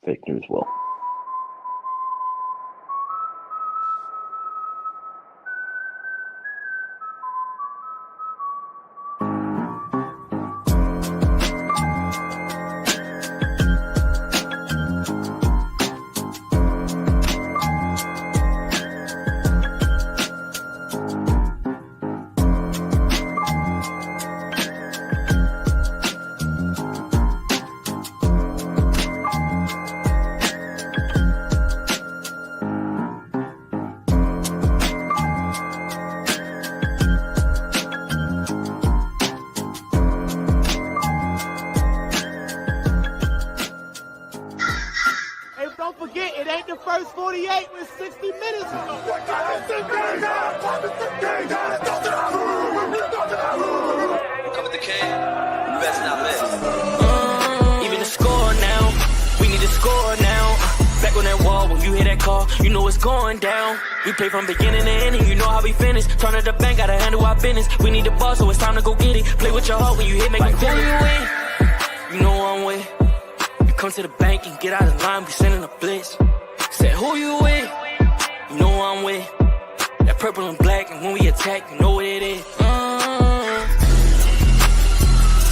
fake news, Will. Don't forget, it ain't the first 48 with 60 minutes. Come with the king, you best not miss. Even the score now, we need to score now. Back on that wall, when you hear that call, you know it's going down. We play from beginning to ending, you know how we finish. Turn to the bank, gotta handle our business. We need the ball, so it's time to go get it. Play with your heart when you hit, make it feel you win. You know I'm with. You come to the bank and get out of line, we sending a blitz. Said who you with? You know I'm with. That purple and black, and when we attack, you know what it is.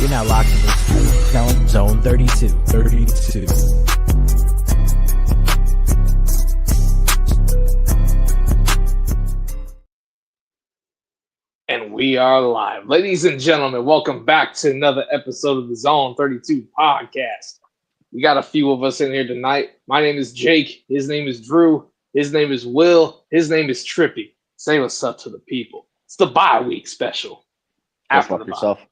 You're now locked into Zone 32. 32. And we are live. Ladies and gentlemen, welcome back to another episode of the Zone 32 podcast. We got a few of us in here tonight. My name is Jake. His name is Drew. His name is Will. His name is Trippy. Say what's up to the people. It's the bye week special. After the yourself.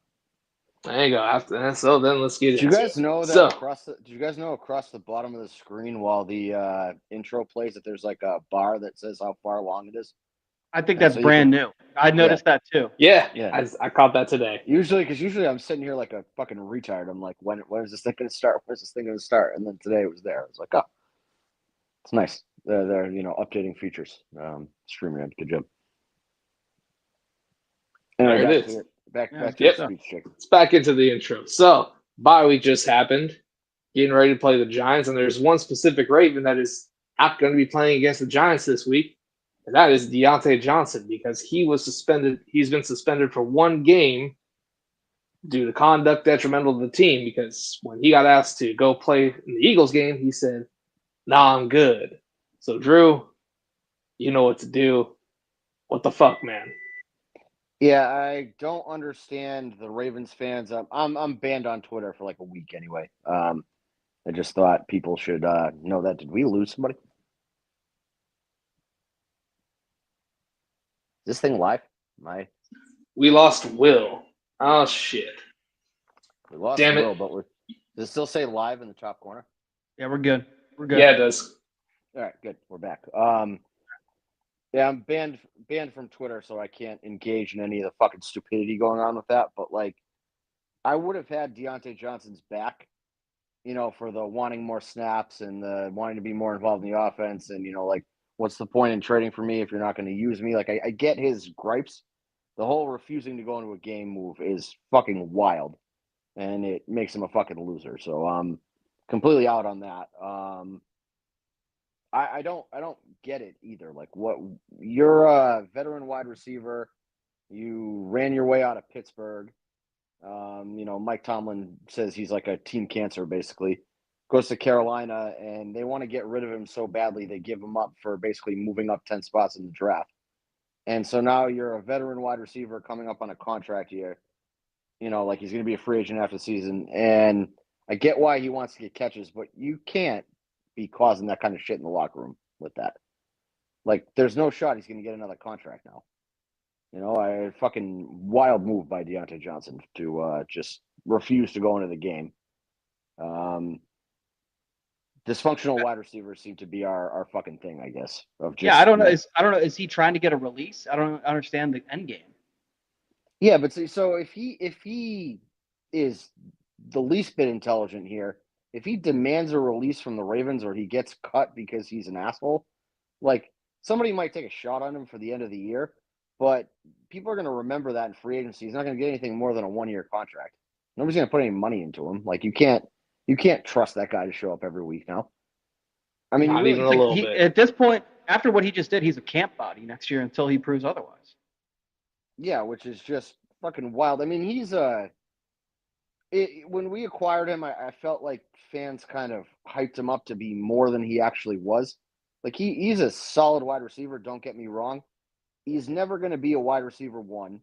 There you go. After that, so then let's get into it. Did you guys know that did you guys know across the bottom of the screen while the intro plays that there's like a bar that says how far along it is? I think that's brand new. I noticed that too. Yeah. I caught that today. Usually I'm sitting here like a fucking retard. I'm like, when is this thing going to start? Where's this thing going to start? And then today it was there. I was like, oh, it's nice. They're updating features. Streaming, good job. Anyway, it is. Back to the speech check. It's back into the intro. So, bye week just happened. Getting ready to play the Giants, and there's one specific Raven that is not going to be playing against the Giants this week. And that is Deontay Johnson, because he was suspended. He's been suspended for one game due to conduct detrimental to the team, because when he got asked to go play in the Eagles game, he said, "Nah, I'm good." So, Drew, you know what to do. What the fuck, man? Yeah, I don't understand the Ravens fans. I'm banned on Twitter for like a week anyway. I just thought people should know that. Did we lose somebody? Is this thing live? We lost Will. Oh shit. We lost Damn Will, it. but does it still say live in the top corner? Yeah, we're good. We're good. Yeah, it does. All right, good. We're back. Yeah, I'm banned from Twitter, so I can't engage in any of the fucking stupidity going on with that. But like, I would have had Deontay Johnson's back, for the wanting more snaps and the wanting to be more involved in the offense, and like, what's the point in trading for me if you're not going to use me? Like, I get his gripes. The whole refusing to go into a game move is fucking wild, and it makes him a fucking loser. So I'm completely out on that. I don't get it either. Like, what, you're a veteran wide receiver. You ran your way out of Pittsburgh. Mike Tomlin says he's like a team cancer, basically. Goes to Carolina, and they want to get rid of him so badly they give him up for basically moving up 10 spots in the draft. And so now you're a veteran wide receiver coming up on a contract year. Like, he's going to be a free agent after the season. And I get why he wants to get catches, but you can't be causing that kind of shit in the locker room with that. Like, there's no shot he's going to get another contract now. A fucking wild move by Deontay Johnson to just refuse to go into the game. Dysfunctional wide receivers seem to be our fucking thing, I guess. I don't know. I don't know. Is he trying to get a release? I don't understand the end game. Yeah, but so if he is the least bit intelligent here, if he demands a release from the Ravens or he gets cut because he's an asshole, like, somebody might take a shot on him for the end of the year, but people are going to remember that in free agency. He's not going to get anything more than a 1-year contract. Nobody's going to put any money into him. Like, you can't trust that guy to show up every week now. I mean, Not really, even a little bit. At this point, after what he just did, he's a camp body next year until he proves otherwise. yeah, which is just fucking wild. I mean, he's when we acquired him, I felt like fans kind of hyped him up to be more than he actually was. Like he's a solid wide receiver. Don't get me wrong. He's never going to be a wide receiver one.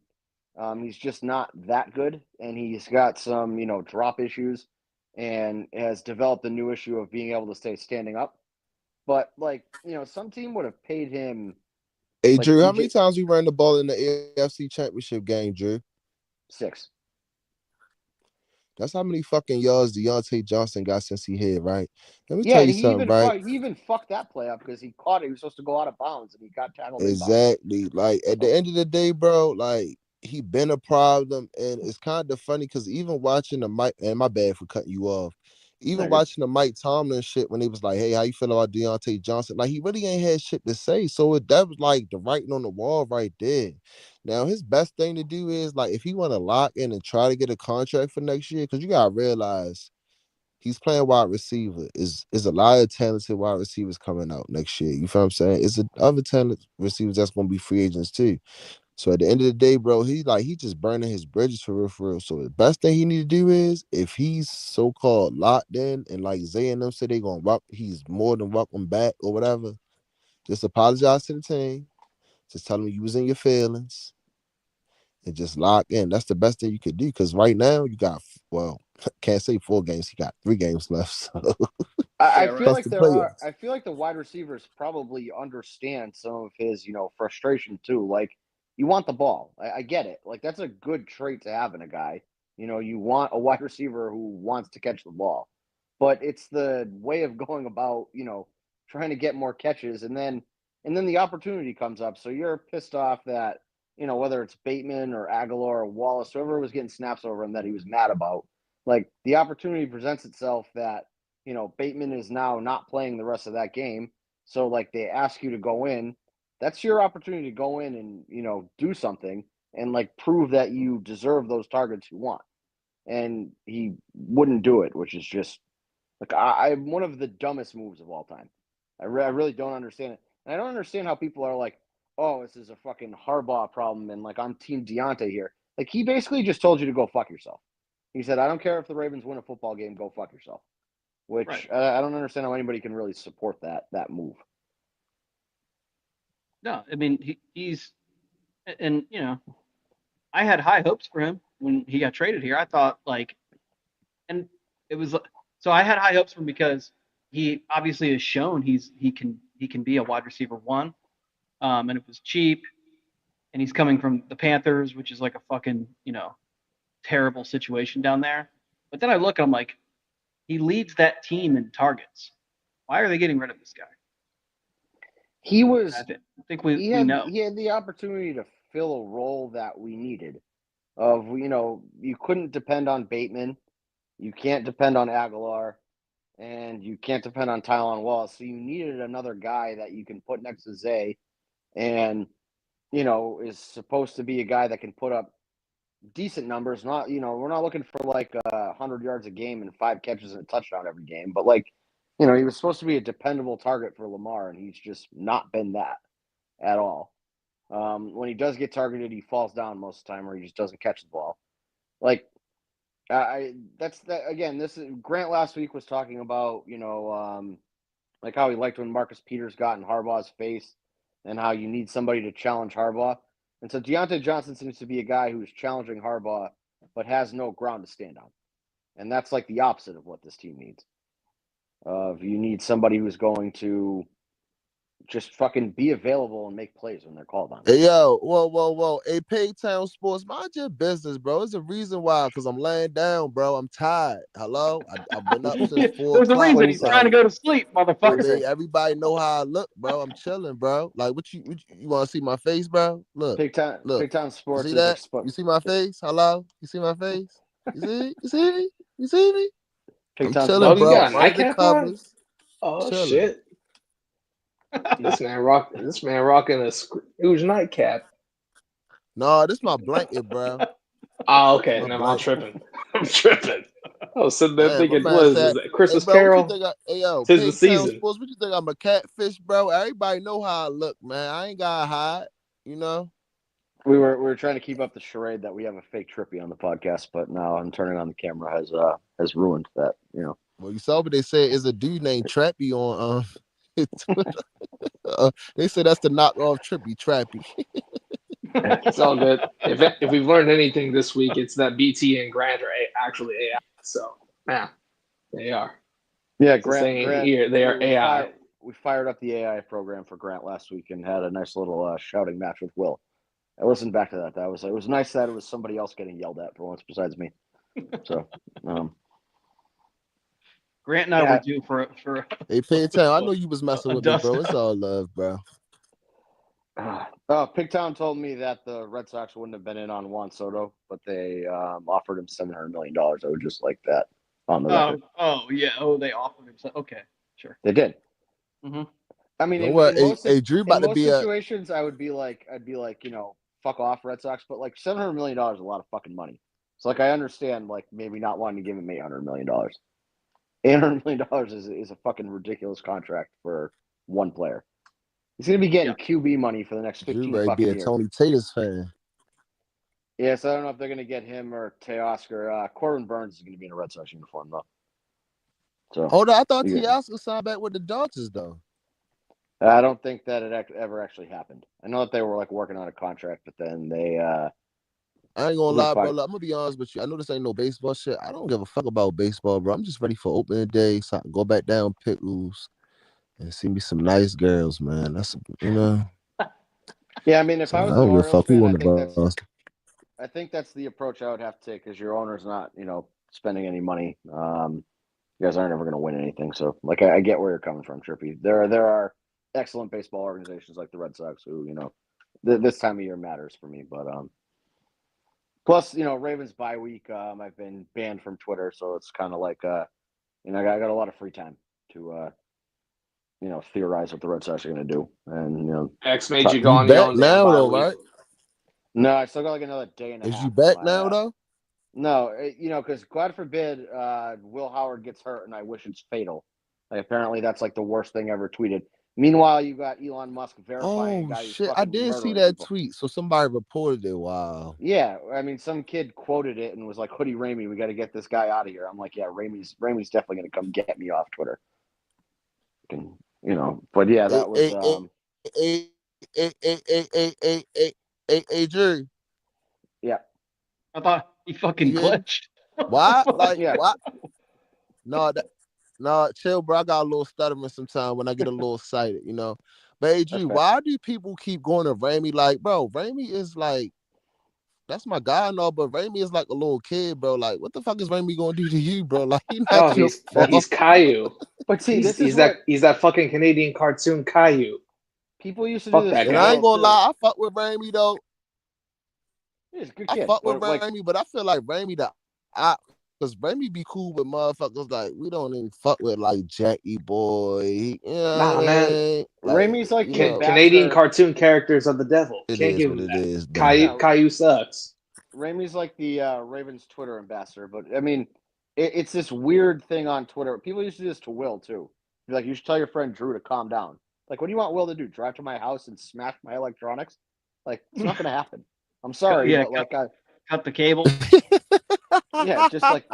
He's just not that good, and he's got some drop issues, and has developed a new issue of being able to stay standing up. But like some team would have paid him. Hey, Like Drew, how many times we ran the ball in the AFC Championship game, Drew? 6. That's how many fucking yards Deontay Johnson got since he hit, right? Let me Yeah, tell and you something, right? he even fucked that play up because he caught it. He was supposed to go out of bounds, and he got tackled inbounds. Exactly. Like at the end of the day, bro, like he been a problem, and it's kind of funny because even watching the Mike, and my bad for cutting you off, even watching the Mike Tomlin shit when he was like, "Hey, how you feel about Deontay Johnson?" Like he really ain't had shit to say. So that was like the writing on the wall right there. Now his best thing to do is like if he want to lock in and try to get a contract for next year, because you gotta realize he's playing wide receiver. Is a lot of talented wide receivers coming out next year. You feel what I'm saying? It's other talented receivers that's gonna be free agents too. So at the end of the day, bro, he just burning his bridges for real, for real. So the best thing he need to do is if he's so called locked in and like Zay and them say they gonna rock, he's more than welcome back or whatever. Just apologize to the team. Just tell them you was in your feelings and just lock in. That's the best thing you could do because right now you got can't say 4 games. He got 3 games left. So I feel like the there are. playoffs. I feel like the wide receivers probably understand some of his, frustration too. Like you want the ball. I get it. Like that's a good trait to have in a guy. You want a wide receiver who wants to catch the ball, but it's the way of going about, trying to get more catches, and then the opportunity comes up. So you're pissed off that whether it's Bateman or Aguilar or Wallace, whoever was getting snaps over him that he was mad about. Like the opportunity presents itself that Bateman is now not playing the rest of that game. So, like, they ask you to go in. That's your opportunity to go in and, do something and, like, prove that you deserve those targets you want. And he wouldn't do it, which is just, like, I'm one of the dumbest moves of all time. I really don't understand it. And I don't understand how people are like, oh, this is a fucking Harbaugh problem and, like, I'm Team Deontay here. Like, he basically just told you to go fuck yourself. He said, I don't care if the Ravens win a football game, go fuck yourself. Which Right. I don't understand how anybody can really support that move. No, I mean he's, and I had high hopes for him when he got traded here. I thought and it was so I had high hopes for him because he obviously has shown he can be a wide receiver one, and it was cheap, and he's coming from the Panthers, which is like a fucking terrible situation down there. But then I look and I'm like, he leads that team in targets. Why are they getting rid of this guy? He was. I think we know. He had the opportunity to fill a role that we needed. Of you couldn't depend on Bateman, you can't depend on Aguilar, and you can't depend on Tylan Wallace. So you needed another guy that you can put next to Zay, and is supposed to be a guy that can put up decent numbers. Not we're not looking for like 100 yards a game and 5 catches and a touchdown every game, but like he was supposed to be a dependable target for Lamar, and he's just not been that at all. When he does get targeted, he falls down most of the time, or he just doesn't catch the ball. Like that's that again. This is Grant last week was talking about like how he liked when Marcus Peters got in Harbaugh's face, and how you need somebody to challenge Harbaugh. And so Deontay Johnson seems to be a guy who's challenging Harbaugh, but has no ground to stand on. And that's like the opposite of what this team needs. You need somebody who's going to just fucking be available and make plays when they're called on. Hey, yo, whoa. Hey, Paytown Sports, mind your business, bro. It's a reason why, because I'm laying down, bro. I'm tired. Hello? I've been up since 4 There's a o'clock. reason he's trying to go to sleep, I motherfucker. mean, everybody know how I look, bro. I'm chilling, bro. Like, what you want to see my face, bro? Look. Big Time Sports You see is that? exposed. You see my face? Hello? You see my face? You see? You see me? You see me? I'm chilling, Oh, you bro. got a Under nightcap on? covers. Oh Chilling. shit! This man rocking a Scrooge nightcap. No, this my blanket, bro. Oh, okay. My No, I'm black. tripping. I'm tripping. I was sitting there Man, my thinking, man what is said, this? "Hey, Christmas bro, what you Carol? think? Hey, yo, Tis the Pig Town season. Sports. What you think? I'm a catfish, bro. Everybody know how I look, man. I ain't got to hide, you know." We were trying to keep up the charade that we have a fake Trippy on the podcast, but now I'm turning on the camera has ruined that. Well, you saw what they said is a dude named Trappy on Twitter. They said that's the knockoff Trippy Trappy. It's all good. If we've learned anything this week, it's that BT and Grant are actually AI. So, yeah, they are. Yeah, It's just saying Grant. here, they are AI. We fired up the AI program for Grant last week and had a nice little shouting match with Will. I listened back to that. It was nice that it was somebody else getting yelled at for once besides me. So, Grant and I Yeah. were due for Hey, Pig Town, I know you was messing with me, dust bro. It's up. all love, bro. Pigtown told me that the Red Sox wouldn't have been in on Juan Soto, but they offered him $700 million. I would just like that on the record. Oh yeah. Oh, they offered him. Okay, sure. They did. Mm-hmm. I mean, Know what? Hey, Drew in about to most be a situations, I'd be like, fuck off, Red Sox. But like $700 million is a lot of fucking money. So like, I understand like maybe not wanting to give him $800 million. $800 million is a fucking ridiculous contract for one player. He's gonna be getting QB money for the next Drew 15 ready to be fucking a years. Tony Taylor's fan. Yes, I don't know if they're gonna get him or Teoscar. Corbin Burns is gonna be in a Red Sox uniform though. So Hold on, I thought yeah. Teoscar signed back with the Dodgers though. I don't think that it ever actually happened. I know that they were like working on a contract, but then they I ain't gonna lie, bro. fired. Look, I'm gonna be honest with you. I know this ain't no baseball shit. I don't give a fuck about baseball, bro. I'm just ready for opening day so I can go back down Pickles and see me some nice girls, man. That's Yeah, I mean, if So I I was an don't give a Orioles fuck who fan, won the Boston. I think that's the approach I would have to take because your owner's not, spending any money. You guys aren't ever going to win anything. So, like, I get where you're coming from, Trippy. There are excellent baseball organizations like the Red Sox who, this time of year matters for me. But plus, Ravens bye week. I've been banned from Twitter, so it's kind of like, I got a lot of free time to, theorize what the Red Sox are going to do, and X made you go You on your back own damn now bye though, week. right? no, I still got like another day and a Is you half. Of back my, now though? No, because God forbid Will Howard gets hurt and I wish it's fatal. Like, apparently that's like the worst thing ever tweeted. Meanwhile, you got Elon Musk verifying a Oh guy who's shit! I fucking did see murdering that people. tweet. So somebody reported it. Wow. Yeah, I mean, some kid quoted it and was like, "Hoodie Ramey, we got to get this guy out of here." I'm like, "Yeah, Ramey's definitely gonna come get me off Twitter." But yeah, Hey, that was hey, hey, hey, hey, Drew. yeah, I thought he fucking You hear me? glitched. Why? Like yeah. why? No, no, chill, bro. I got a little stuttering sometimes when I get a little excited, you know. But hey, That's Drew, fair. why do people keep going to Ramey? Like, bro, Ramey is like, that's my guy and all, but Ramey is like a little kid, bro. Like, what the fuck is Ramey gonna do to you, bro? Like, he No, not your father. he's Caillou. But see, this is He's what that fucking Canadian cartoon Caillou. people used to do Fuck this that to And I guy. ain't Will gonna too. lie, I fuck with Ramey though. He's a good I kid, fuck with but like, Ramey, but I feel like Ramey because Ramey be cool with motherfuckers like we don't even fuck with like Jackie Boy. You know what I Nah, man. mean? Like, Ramey's like you the know, Canadian ambassador. cartoon characters are the devil. it Can't is give what him it that. is, though. No, Caillou sucks. Ramey's like the Ravens Twitter ambassador, but I mean, it's this weird thing on Twitter. People used to do this to Will too. Be like, you should tell your friend Drew to calm down. Like, what do you want Will to do? Drive to my house and smash my electronics? Like, it's not gonna happen. I'm sorry, Yeah, but like, cut the cable. yeah, just like,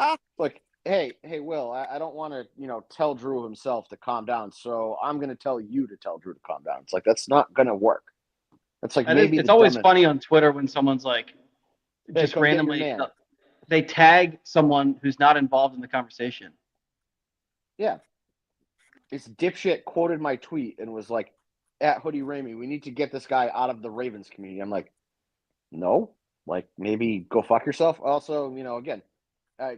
hey, Will, I don't want to, tell Drew himself to calm down, so I'm gonna tell you to tell Drew to calm down. It's like that's not gonna work. That's like maybe It's the always dumbest. funny on Twitter when someone's like, Hey, just come get your randomly, man. they tag someone who's not involved in the conversation. Yeah. This dipshit quoted my tweet and was like, at Hoodie Ramey, we need to get this guy out of the Ravens community. I'm like, no, like maybe go fuck yourself. Also, again, I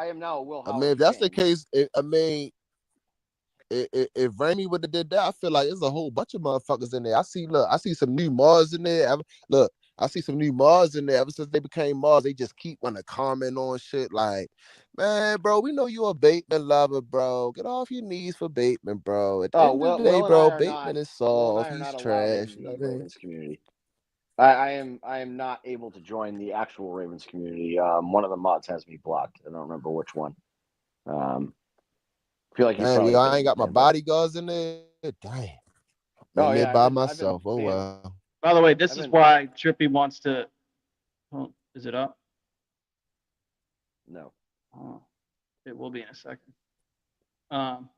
am now a Will I Howard mean, if that's the fan. case, if Ramey would have did that, I feel like there's a whole bunch of motherfuckers in there. I see some new Mars in there. Look, I see some new Mars in there. Ever since they became Mars, they just keep wanting to comment on shit like, man, bro, we know you're a Bateman lover, bro. Get off your knees for Bateman, bro. At the Oh, end of the day, Will and I bro, are not. Bateman is Will and I soft. are He's not allowed trash. in You know the what I mean? Ravens community. I am not able to join the actual Ravens community. One of the mods has me blocked. I don't remember which one. I feel like you Damn, probably yo, I hit ain't got my LinkedIn, but bodyguards in there. Damn. oh In there yeah, by I've been myself. Oh paying. well. By the way, this I've is been why Trippy wants to. Oh, is it up? no. Oh, it will be in a second. Um,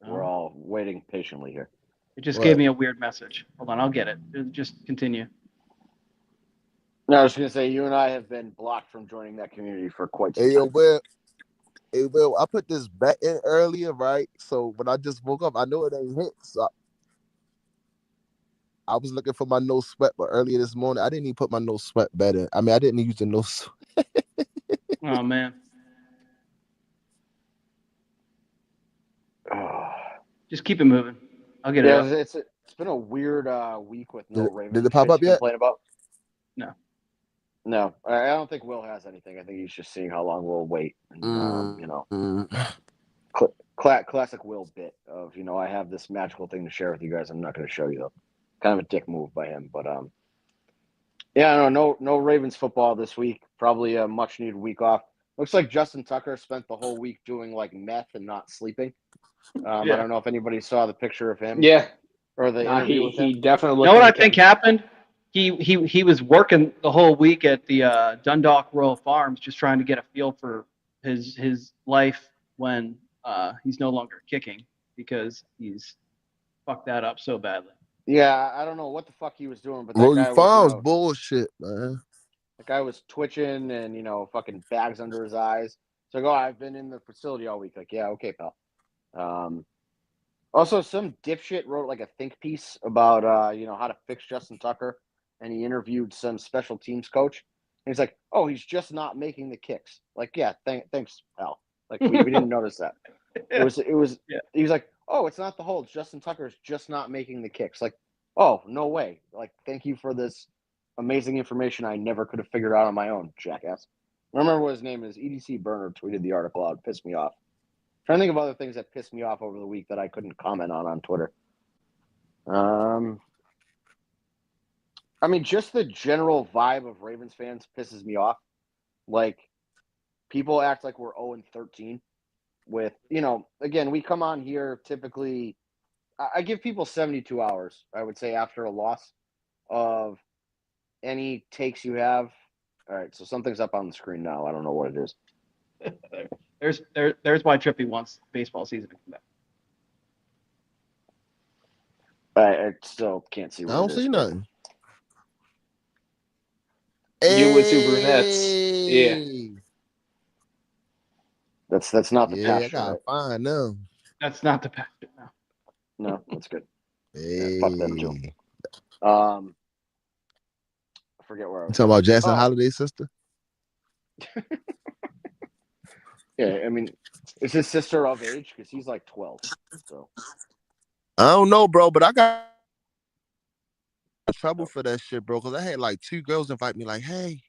We're no, all waiting patiently here. it just What? gave me a weird message. Hold on, I'll get it. Just continue. No, I was gonna say you and I have been blocked from joining that community for quite some Hey, yo, time. Will, I put this bet in earlier, right? So when I just woke up, I know it ain't hit. So I was looking for my no sweat, but earlier this morning, I didn't even put my no sweat bet in. I mean, I didn't use the no sweat. Oh man, just keep it moving. I'll get it Yeah, up. it's been a weird week with no Did Ravens it pop shit up to yet? complain about. No. No, I don't think Will has anything. I think he's just seeing how long we'll wait. And, classic Will bit of I have this magical thing to share with you guys. I'm not going to show you though. Kind of a dick move by him, but yeah, no Ravens football this week. Probably a much needed week off. Looks like Justin Tucker spent the whole week doing like meth and not sleeping. I Yeah. don't know if anybody saw the picture of him Yeah. or the Nah, interview he with him. he definitely You know looked what I like think him. happened? He was working the whole week at the Dundalk Royal Farms, just trying to get a feel for his life when he's no longer kicking because he's fucked that up so badly. Yeah, I don't know what the fuck he was doing, but that Roy guy was, Farms bullshit, man. that guy was twitching and fucking bags under his eyes. So I go, I've been in the facility all week. Like, yeah, okay, pal. Also, some dipshit wrote like a think piece about how to fix Justin Tucker, and he interviewed some special teams coach. And he's like, oh, he's just not making the kicks. Like, yeah, thanks, pal. Like, we didn't notice that. It was Yeah. he was like, oh, it's not the holds. Justin Tucker's just not making the kicks. Like, oh, no way. Like, thank you for this amazing information I never could have figured out on my own, jackass. I don't remember what his name is. EDC Burner tweeted the article out. It pissed me off. Trying to think of other things that pissed me off over the week that I couldn't comment on Twitter. I mean, just the general vibe of Ravens fans pisses me off. Like, people act like we're 0-13 with, again, we come on here typically. I give people 72 hours, I would say, after a loss of any takes you have. All right, so something's up on the screen now. I don't know what it is. There's why Trippy wants baseball season to come back. I still can't see I what don't it is. see But nothing. You with two brunettes. Yeah. Hey. that's not the Yeah, I pasture, gotta right? find them. That's not the pack. No. No, that's good. Yeah, Hey. fuck them too. I forget where I You was talking going. about Jackson Oh, Holiday's sister? yeah. I mean, is his sister of age? Because he's like 12. So I don't know, bro, but I got trouble for that shit, bro. Because I had like 2 girls invite me, like, "Hey,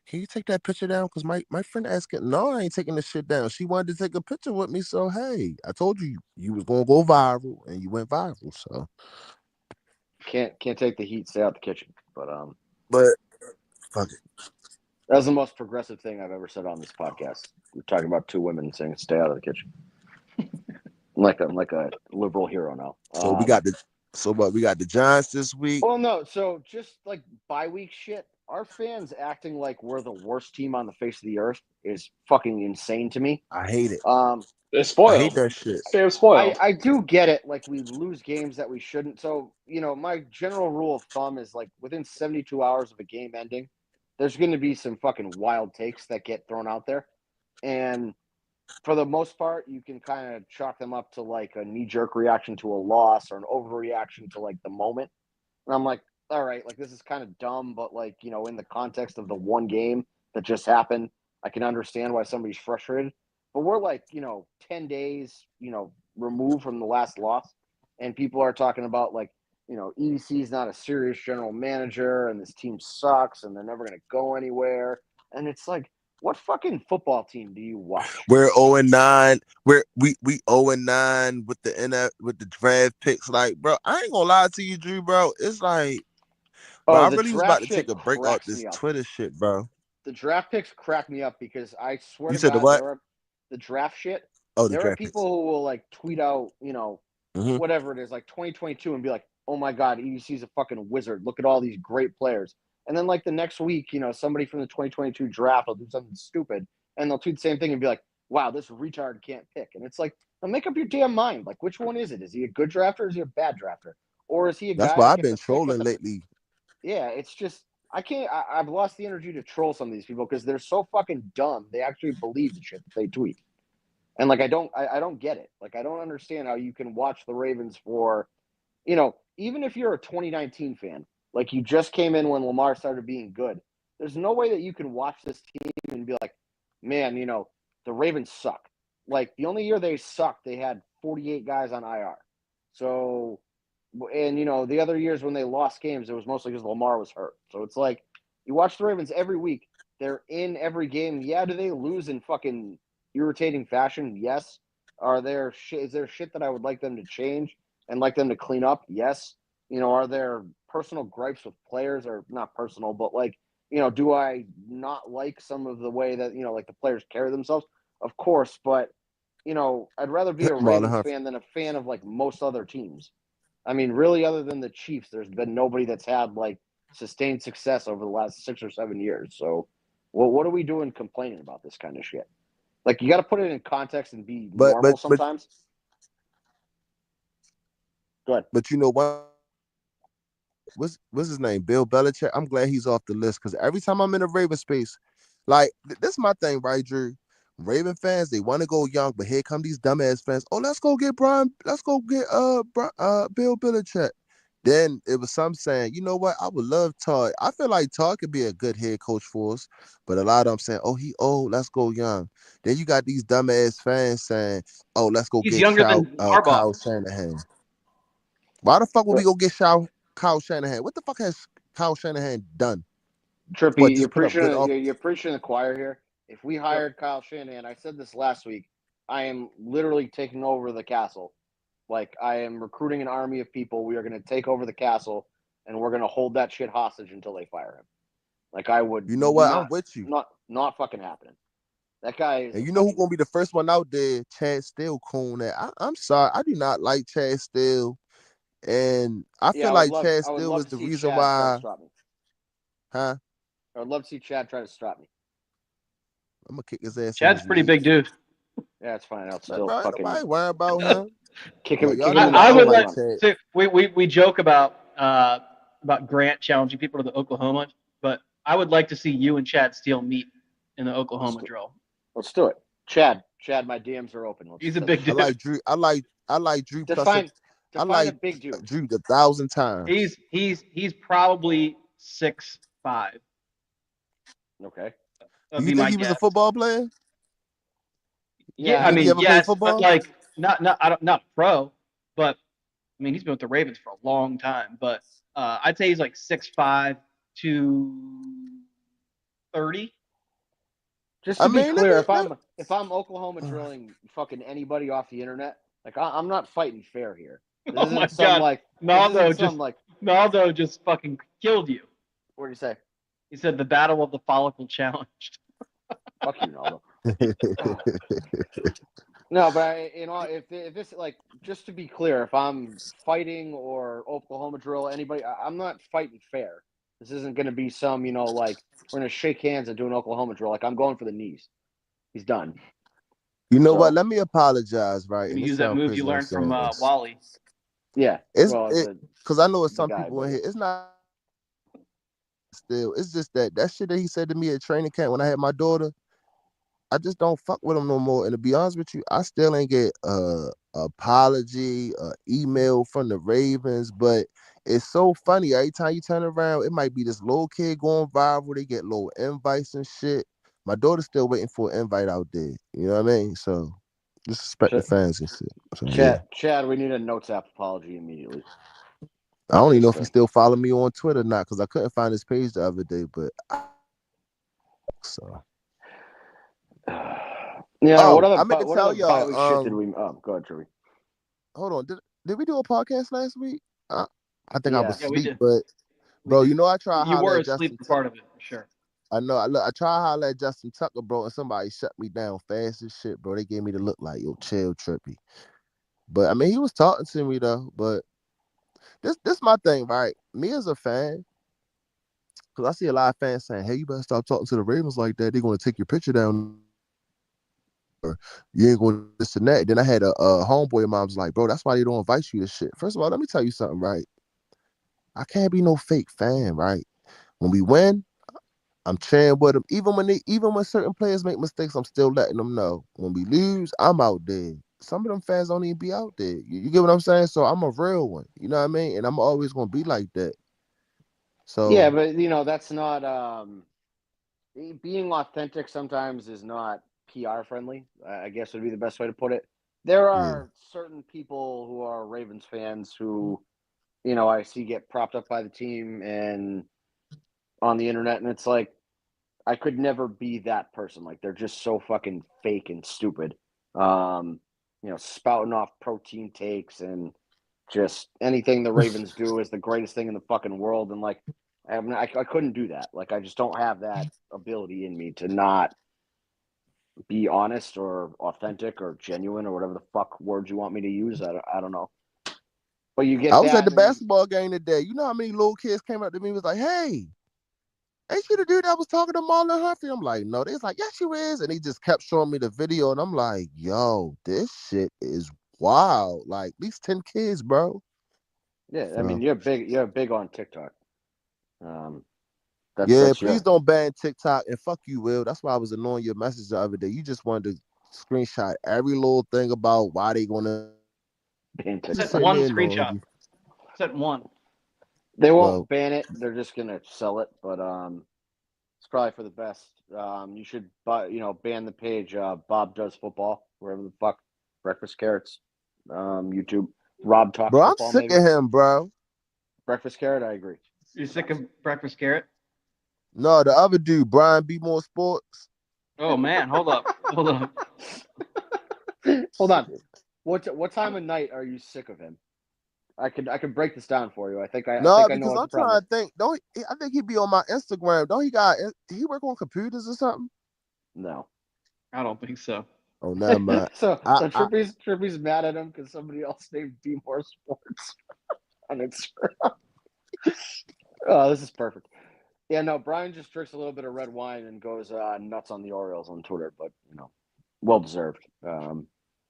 can you take that picture down?" Because my friend asking, "No, I ain't taking this shit down." She wanted to take a picture with me, so hey, I told you was gonna go viral, and you went viral. So, can't take the heat. Stay out the kitchen. but fuck it. That was the most progressive thing I've ever said on this podcast. We're talking about 2 women saying "stay out of the kitchen." I'm like a liberal hero now. So we got the Giants this week. Well, no. So just like bye week shit, our fans acting like we're the worst team on the face of the earth is fucking insane to me. I hate it. They're I spoiled. hate that shit. They're spoiled. I do get it. Like we lose games that we shouldn't. So my general rule of thumb is like within 72 hours of a game ending, there's going to be some fucking wild takes that get thrown out there, and for the most part, you can kind of chalk them up to like a knee jerk reaction to a loss or an overreaction to like the moment. And I'm like, all right, like this is kind of dumb, but like, in the context of the one game that just happened, I can understand why somebody's frustrated. But we're like, 10 days, removed from the last loss. And people are talking about like, EDC is not a serious general manager and this team sucks and they're never going to go anywhere. And it's like, What fucking football team do you watch? We're 0-9. We 0-9 with with the draft picks. Like, bro, I ain't gonna lie to you, Drew, bro. It's like, bro, Oh, I the really was about draft to take shit a break off cracks this me up. Twitter shit, bro. The draft picks crack me up because I swear You to said the God, what? the draft shit. Oh, the There are draft picks. people who will like tweet out, Mm-hmm. whatever it is, like 2022, and be like, "Oh my God, EDC's a fucking wizard. Look at all these great players." And then like the next week, somebody from the 2022 draft will do something stupid, and they'll tweet the same thing and be like, "Wow, this retard can't pick." And it's like, now make up your damn mind. Like, which one is it? Is he a good drafter or is he a bad drafter? Or is he a That's guy why that I've gets been a pick trolling lately. Yeah, it's just I can't. I've lost the energy to troll some of these people because they're so fucking dumb. They actually believe the shit that they tweet, and like I don't get it. Like I don't understand how you can watch the Ravens for, even if you're a 2019 fan, like you just came in when Lamar started being good. There's no way that you can watch this team and be like, man, the Ravens suck. Like the only year they sucked, they had 48 guys on IR. So and the other years when they lost games, it was mostly because Lamar was hurt. So it's like you watch the Ravens every week. They're in every game. Yeah, do they lose in fucking irritating fashion? Yes. Is there shit that I would like them to change and like them to clean up? Yes. Are there personal gripes with players, or not personal, but like, do I not like some of the way that, like the players carry themselves? Of course, but I'd rather be a Marlon Ravens Humphrey. fan than a fan of like most other teams. I mean, really, other than the Chiefs, there's been nobody that's had like sustained success over the last 6 or 7 years. So, well, what are we doing complaining about this kind of shit? Like, you got to put it in context and be But normal sometimes. Go ahead. but you know what? What's his name? Bill Belichick. I'm glad he's off the list because every time I'm in a Raven space, like this is my thing, right, Drew? Raven fans, they want to go young, but here come these dumbass fans. Oh, let's go get Brian. Let's go get Bill Belichick. Then it was some saying, you know what? I would love Todd. I feel like Todd could be a good head coach for us, but a lot of them saying, oh, he old. Let's go young. Then you got these dumbass fans saying, oh, let's go He's get younger than Harbaugh. Kyle Shanahan. Why the fuck would we go get Kyle Shanahan? What the fuck has Kyle Shanahan done? What, Trippy, just put up good off? you're preaching the choir here. If we hired Kyle Shanahan, I said this last week, I am literally taking over the castle. Like, I am recruiting an army of people. We are going to take over the castle, and we're going to hold that shit hostage until they fire him. Like, I would You know what? I'm with you. not fucking happening. That guy is. And you know who's gonna be the first one out there? Chad Steele coon. I'm sorry, I do not like Chad Steele, and I feel like Chad I would Steele love was to the see reason Chad try to why. stop me. Huh? I would love to see Chad try to stop me. I'm gonna kick his ass. Chad's pretty big dude. Yeah, it's fine. I'll Like, still bro, ain't fucking nobody worry about him. kick Like, him. y'all Kick him in know the I I don't would fucking like like. run. Chad. So we joke about Grant challenging people to the Oklahoma, but I would like to see you and Chad Steele meet in the Oklahoma drill. Let's do it. Chad, my DMs are open. He's a big I dude. like Drew. I like Drew. Define I like a big dude. Drew 1,000 times. He's probably 6'5". Okay. That'd You be think my he was a guess. football player? Yeah, Yeah, I Think he mean, ever played yes, football? but like not pro, but I mean he's been with the Ravens for a long time. But I'd say he's like 6'5" to 30. Just I to be mean, let clear, me. if I'm Oklahoma drilling fucking anybody off the internet, like I'm not fighting fair here. This Oh my isn't some God, like Naldo just fucking killed you. what do you say? He said the battle of the follicle challenged. Fuck you, Naldo. No, but if this like just to be clear, if I'm fighting or Oklahoma drill anybody, I'm not fighting fair. This isn't going to be some like we're going to shake hands and do an Oklahoma drill. Like I'm going for the knees. He's done. You know So, what? Let me apologize, right? I'm And gonna this use that sounds move crazy. you I'm learned from saying this. Wally. Yeah, It's well, because I know it's the some guy, people in but here. It's not still. It's just that shit that he said to me at training camp when I had my daughter. I just don't fuck with him no more. And to be honest with you, I still ain't get a apology, email from the Ravens. But it's so funny. Every time you turn around, it might be this little kid going viral. They get little invites and shit. My daughter's still waiting for an invite out there. You know what I mean? So disrespect the fans and shit. So yeah. Chad, we need a notes app apology immediately. I don't even know if he still follow me on Twitter or not, because I couldn't find his page the other day. But so Yeah. What Oh, other I meant to what tell other bye y'all. week shit did we? Oh, go ahead, Trevor. Hold on. Did we do a podcast last week? I think I was Yeah. Yeah, we asleep, did. but We bro, did. you know I tried to You holler were at asleep Justin. for part of it, for sure. I know. I tried to holler at Justin Tucker, bro, and somebody shut me down fast as shit, bro. They gave me the look like, yo, chill, trippy. But I mean, he was talking to me though. But this my thing, right? Me as a fan, because I see a lot of fans saying, "Hey, you better stop talking to the Ravens like that. They're gonna take your picture down, or you ain't gonna this and that." Then I had a homeboy of mine was like, "Bro, that's why they don't invite you to shit." First of all, let me tell you something, right? I can't be no fake fan, right? When we win, I'm cheering with them. Even when certain players make mistakes, I'm still letting them know. When we lose, I'm out there. Some of them fans don't even be out there. You get what I'm saying? So I'm a real one. You know what I mean? And I'm always gonna be like that. Yeah, So but that's not being authentic. Sometimes is not PR friendly. I guess would be the best way to put it. There yeah. are certain people who are Ravens fans who I see get propped up by the team and on the internet, and it's like I could never be that person. Like they're just so fucking fake and stupid. Um, spouting off protein takes and just anything the Ravens do is the greatest thing in the fucking world. And like, I couldn't do that. Like, I just don't have that ability in me to not be honest or authentic or genuine or whatever the fuck words you want me to use. I don't know. But you I get was at that, the and then basketball game today. You know how many little kids came up to me and was like, "Hey, ain't you the dude that was talking to Marlon Humphrey?" I'm like, "No." They was like, "Yes, you is." And he just kept showing me the video, and I'm like, "Yo, this shit is wild. Like, at least 10 kids, bro." yeah, I mean, So you're big on TikTok. Um, yeah, that's please your don't ban TikTok and fuck you, Will. That's why I was annoying your message the other day. You just wanted to screenshot every little thing about why they gonna ban I be sent TikTok. sitting one there annoying screenshot. you. I sent one. They won't Well, ban it. They're just gonna sell it, but it's probably for the best. You should ban the page. Bob does football wherever the fuck. Breakfast carrots. YouTube. Rob talks bro, I'm football. sick Maybe of him, bro. breakfast carrot. I agree. You sick Sucks. of breakfast carrot? No, the other dude, Brian B. More Sports. Oh man, hold up, hold up. Hold on. What time of night are you sick of him? I could break this down for you. I No, think I know because what I'm the problem trying is. to think. I think he be on my Instagram. Don't he got? He work on computers or something? No. I don't think so. Oh, never mind. so I, so I Trippy's mad at him because somebody else named Be More Sports on Instagram. Oh, this is perfect. Yeah, no, Brian just drinks a little bit of red wine and goes nuts on the Orioles on Twitter, but well deserved.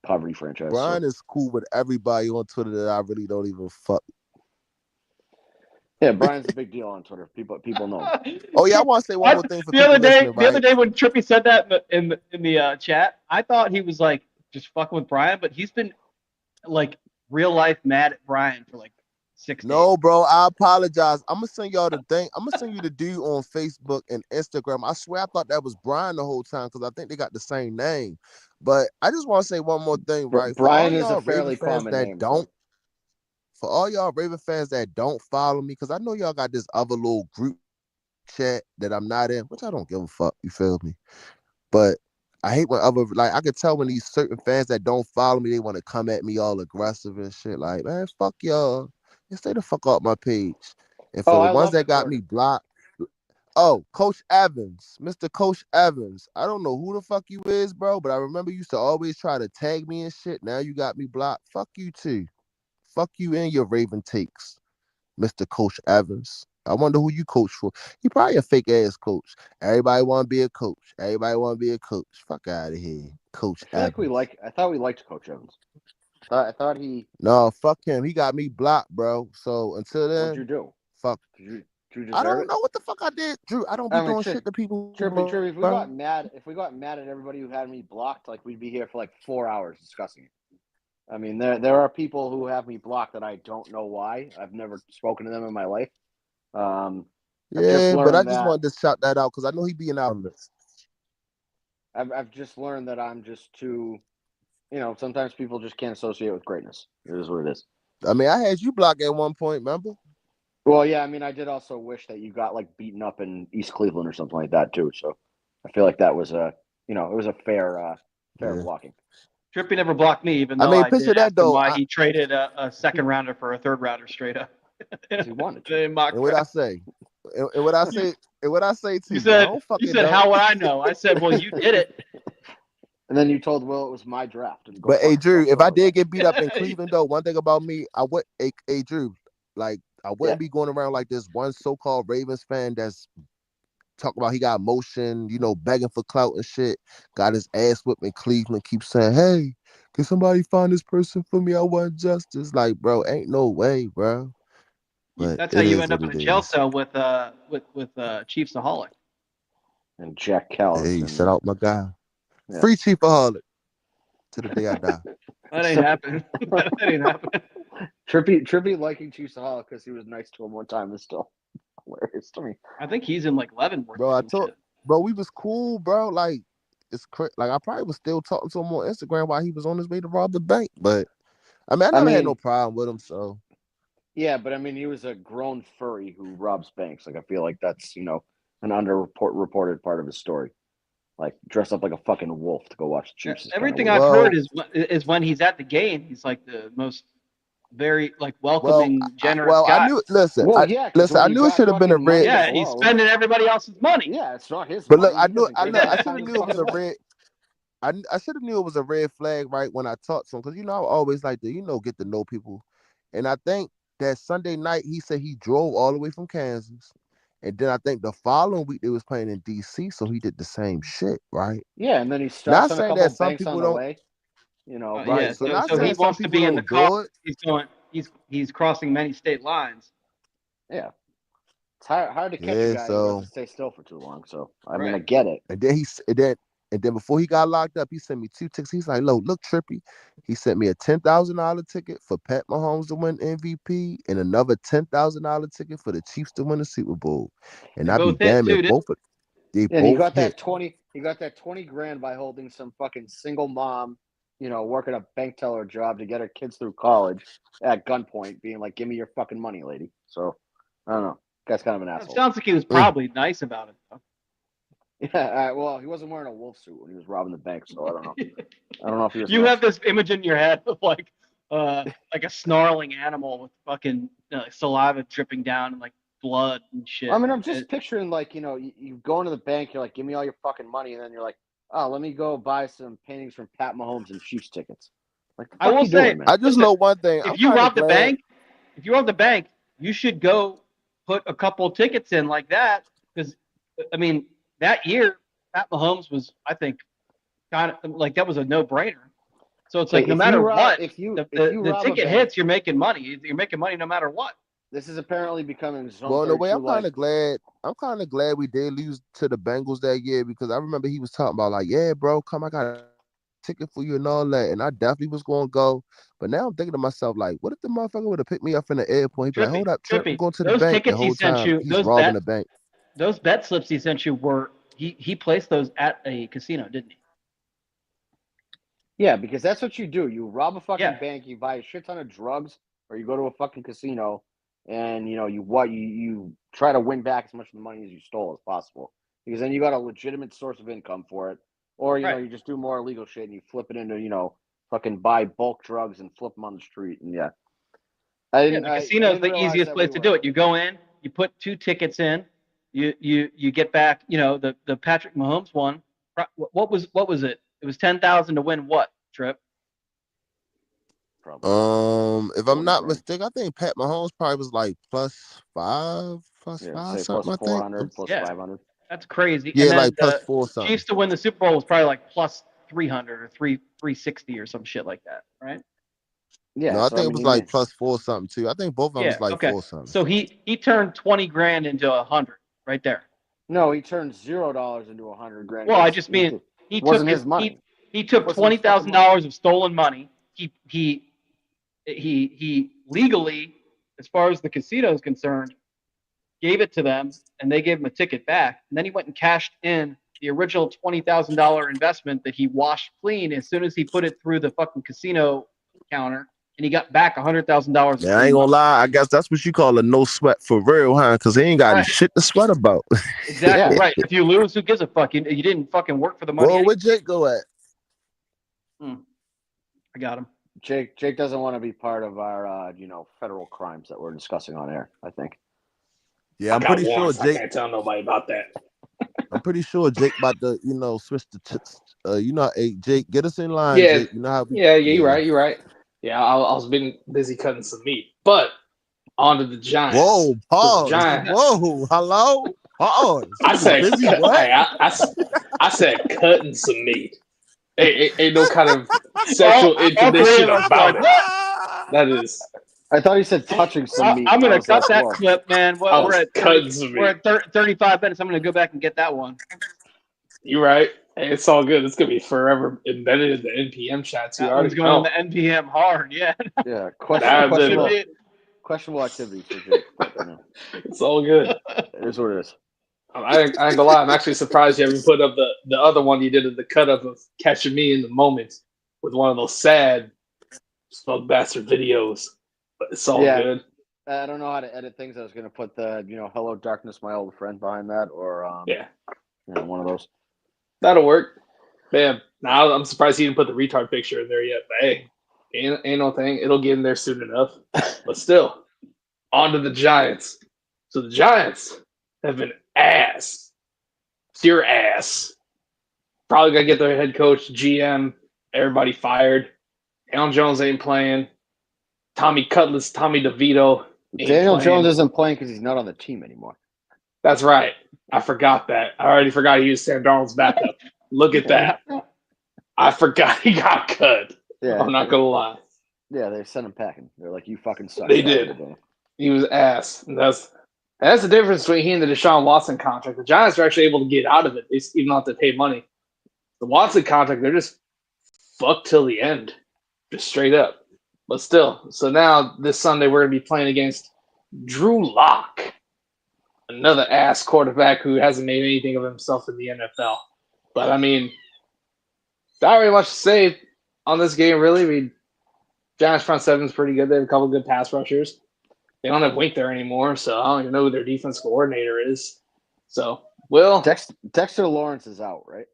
Poverty franchise. So Brian is cool with everybody on Twitter that I really don't even fuck. yeah, Brian's a big deal on Twitter. People know him. Oh yeah, I want to say one more thing for people listening. The other Right? day when Trippy said that in the chat, I thought he was like just fucking with Brian, but he's been like real life mad at Brian for like 6 days. No, bro, I apologize. I'm gonna send y'all the thing. I'm gonna send you the dude on Facebook and Instagram. I swear I thought that was Brian the whole time because I think they got the same name. But I just want to say one more thing, right? Brian is a fairly common name. So For all y'all Raven fans that don't follow me, because I know y'all got this other little group chat that I'm not in, which I don't give a fuck. You feel me? But I hate when other I could tell when these certain fans that don't follow me, they want to come at me all aggressive and shit. Like, man, fuck y'all. And stay the fuck off my page. And for oh, the I ones love the that got me quarter. blocked, oh, Coach Evans, Mr. Coach Evans. I don't know who the fuck you is, bro, but I remember you used to always try to tag me and shit. Now you got me blocked. Fuck you too. Fuck you and your Raven takes, Mr. Coach Evans. I wonder who you coach for. He probably a fake ass coach. Everybody want to be a coach. Everybody want to be a coach. Fuck out of here, Coach I feel like Evans. I thought we liked Coach Evans. I thought he. No, fuck him. He got me blocked, bro. So until What'd you then, do? fuck. Did you I deserve don't it? know what the fuck I did, Drew. I don't be I mean, doing shit to people, Chirpy, bro. if we got mad at everybody who had me blocked, like we'd be here for like 4 hours discussing it. I mean, there are people who have me blocked that I don't know why. I've never spoken to them in my life. Um, I've just Yeah, but I learned just that wanted to shout that out because I know he be in our midst. I've just learned that I'm just too. Sometimes people just can't associate with greatness. It is what it is. I mean, I had you blocked at one point, remember? Well, yeah, I mean, I did also wish that you got like beaten up in East Cleveland or something like that too. So I feel like that was a it was a fair Yeah. blocking. Trippy never blocked me, even I though mean, I picture did that, ask him though. why he traded a second rounder for a third rounder straight up. 'Cause he wanted to. In mock And what I draft. say, and what I say, and what I say to You you, I said, don't fucking "How know. would I know?" I said, "Well, you did it." And then you told Will it was my draft. And go But fuck hey, Drew, yourself. if I So, did get beat up in Cleveland, though, one thing about me, I would, hey, Drew, like I wouldn't be going around like this one so-called Ravens fan that's talking about he got motion, begging for clout and shit. Got his ass whipped in Cleveland. Keep saying, "Hey, can somebody find this person for me? I want justice." Like, bro, ain't no way, bro. But That's how it you is end up what in a it jail is. cell with Chiefsaholic. and Jack Callis. Hey, and, shout out my guy, yeah. Free Chiefaholic, to the day I die. That ain't happening. That ain't happening. Trippy liking Chiefsaholic because he was nice to him one time is still hilarious to me. I think he's in like Leavenworth. Bro, or I some told, shit. bro, we was cool, bro. Like, it's like I probably was still talking to him on Instagram while he was on his way to rob the bank. But I mean, I never had no problem with him. So Yeah, but I mean, he was a grown furry who robs banks. Like, I feel like that's an underreported part of his story. Like, dressed up like a fucking wolf to go watch the Chiefs. Is Everything kind of I've weird. heard is when he's at the game, he's like the most very like welcoming, generous I guy. knew. Listen, Well, yeah, listen, I you knew it got should have been a fucking money red. to Yeah, he's blow, spending everybody else's money. yeah, it's not his But look, money. He doesn't I care should how have he knew it was fucking a red. I should have knew it was a red flag right when I talked to him because I always like to get to know people, and I think that Sunday night he said he drove all the way from Kansas, and then I think the following week they was playing in D.C., so he did the same shit, right? Yeah, and then he Not stops on a saying couple that some banks on people the don't, way. right? Yeah, So not so he saying some wants to people be in the don't car. do it. He's crossing many state lines. Yeah, it's hard to catch a Yeah, guy who has so to stay still for too long. So I mean, I Right. get it. and then and then before he got locked up, he sent me 2 tickets. He's like, look, Trippy. He sent me a $10,000 ticket for Pat Mahomes to win MVP and another $10,000 ticket for the Chiefs to win the Super Bowl. And They I'd be both hit damn if too, didn't they Yeah, and he both got hit. that 20. He got that 20 grand by holding some fucking single mom, working a bank teller job to get her kids through college at gunpoint, being like, "Give me your fucking money, lady." So I don't know. Guy's kind of an It asshole. sounds like he was probably nice about it, though. Yeah. Well, he wasn't wearing a wolf suit when he was robbing the bank, so I don't know. I don't know if he was. You nice. have this image in your head of like a snarling animal with fucking saliva dripping down and like blood and shit. I mean, I'm just picturing like you go into the bank, you're like, "Give me all your fucking money," and then you're like, "Oh, let me go buy some paintings from Pat Mahomes and Chiefs tickets." Like, the I fuck will you say, doing, man? I just listen, know one thing. I'm if you kind of rob the glad. bank, you should go put a couple tickets in like that because, I mean, that year Pat Mahomes was, I think, kind of like that was a no-brainer. So it's like Okay, no if matter you rob, what, if you the rob a ticket bank, hits, you're making money. You're making money no matter what. this is apparently becoming Zone Well, in a way, 32 I'm kind like. of glad. I'm kind of glad we did lose to the Bengals that year because I remember he was talking about like, "Yeah, bro, come, I got a ticket for you and all that," and I definitely was going to go. But now I'm thinking to myself like, what if the motherfucker would have picked me up in the airport? He'd be like, "Hold up, Trip, I'm Trippy. going to the Those bank." The tickets he whole sent time you, he's robbing the bank. those bet slips he sent you were he placed those at a casino, didn't he? Yeah, because that's what you do. You rob a fucking Yeah. bank, you buy a shit ton of drugs, or you go to a fucking casino, and you try to win back as much of the money as you stole as possible. Because then you got a legitimate source of income for it, or Right. you just do more illegal shit and you flip it into fucking buy bulk drugs and flip them on the street. And yeah, The casino is the easiest place to do it. You go in, you put 2 tickets in, you get back. The Patrick Mahomes one. What was it? It was 10,000 to win what, Trip? Probably If I'm 40 not grand. mistaken, I think Pat Mahomes probably was like +5, Yeah, +5 say something. plus I think. 400, plus 500. That's crazy. Yeah, And then like the +4 something. Chiefs to win the Super Bowl was probably like plus 300 or 360 or some shit like that, right? Yeah, No, I so think I it mean, was you like made. +4 something too. I think both of them was Yeah. like Okay. 4 something. So he turned 20 grand into 100 right there. No, he turned $0 into 100 grand. Well, I just mean he took wasn't his money. he took Wasn't his fucking $20,000 of stolen money. He legally, as far as the casino is concerned, gave it to them, and they gave him a ticket back. And then he went and cashed in the original $20,000 investment that he washed clean as soon as he put it through the fucking casino counter. and he got back $100,000. Yeah, I ain't gonna lie. I guess that's what you call a no sweat for real, huh? Because he ain't got any Right. shit to sweat about. Exactly Yeah. right. If you lose, who gives a fuck? You didn't fucking work for the money. Well, where Jake go at? I got him. Jake doesn't want to be part of our federal crimes that we're discussing on air, I think. Yeah, I'm got pretty sure warrants. I Jake. can't tell nobody about that. I'm pretty sure Jake about to, switch the. Hey, Jake, get us in line, Yeah, Jake. You know how we. yeah, you're right. You're right. Yeah, I was been busy cutting some meat, but on to the Giants. Whoa, So the pause. Giants. Whoa, hello, pause. I You said, busy what? I said cutting some meat. Ain't no kind of sexual all three intonation of us about like, it. what? That is, I thought he said touching some meat. I'm and I gonna was cut like, that whoa. clip, man. I We're was at cutting some we're meat. at 35 minutes. I'm gonna go back and get that one. You're right. Hey, it's all good. It's gonna be forever embedded in the NPM chats. You That one's already going know. on the NPM hard. Yeah. Yeah, Nah, questionable activity for Jake. But, It's all good. it is what it is. I ain't gonna lie. I'm actually surprised you haven't put up the other one you did at the cut up of catching me in the moment with one of those sad smoke bastard videos. But it's all good. I don't know how to edit things. I was gonna put the "Hello Darkness, my old friend" behind that, or Yeah, one of those. that'll work. Bam. Now I'm surprised he didn't put the retard picture in there yet. But hey, ain't no thing. It'll get in there soon enough. But still, on to the Giants. So the Giants have been ass. Pure ass. Probably gonna get their head coach, GM, everybody fired. Alan Jones ain't playing. Tommy Cutlass, Tommy DeVito. Daniel Jones isn't playing because he's not on the team anymore. That's right. I forgot that. I already forgot he was Sam Darnold's backup. Look at that. I forgot he got cut. Yeah, I'm not gonna lie. Yeah, they sent him packing. They're like, "You fucking suck." They did. He was ass. And that's the difference between he and the Deshaun Watson contract. The Giants are actually able to get out of it. They even don't have to pay money. The Watson contract, they're just fucked till the end. Just straight up. But still, so now this Sunday we're going to be playing against Drew Lock, another ass quarterback who hasn't made anything of himself in the NFL. But I mean, not really much to say on this game, really. I mean, Giants front seven's pretty good. They have a couple good pass rushers. They don't have Wink there anymore, so I don't even know who their defense coordinator is. So, Dexter Lawrence is out, right?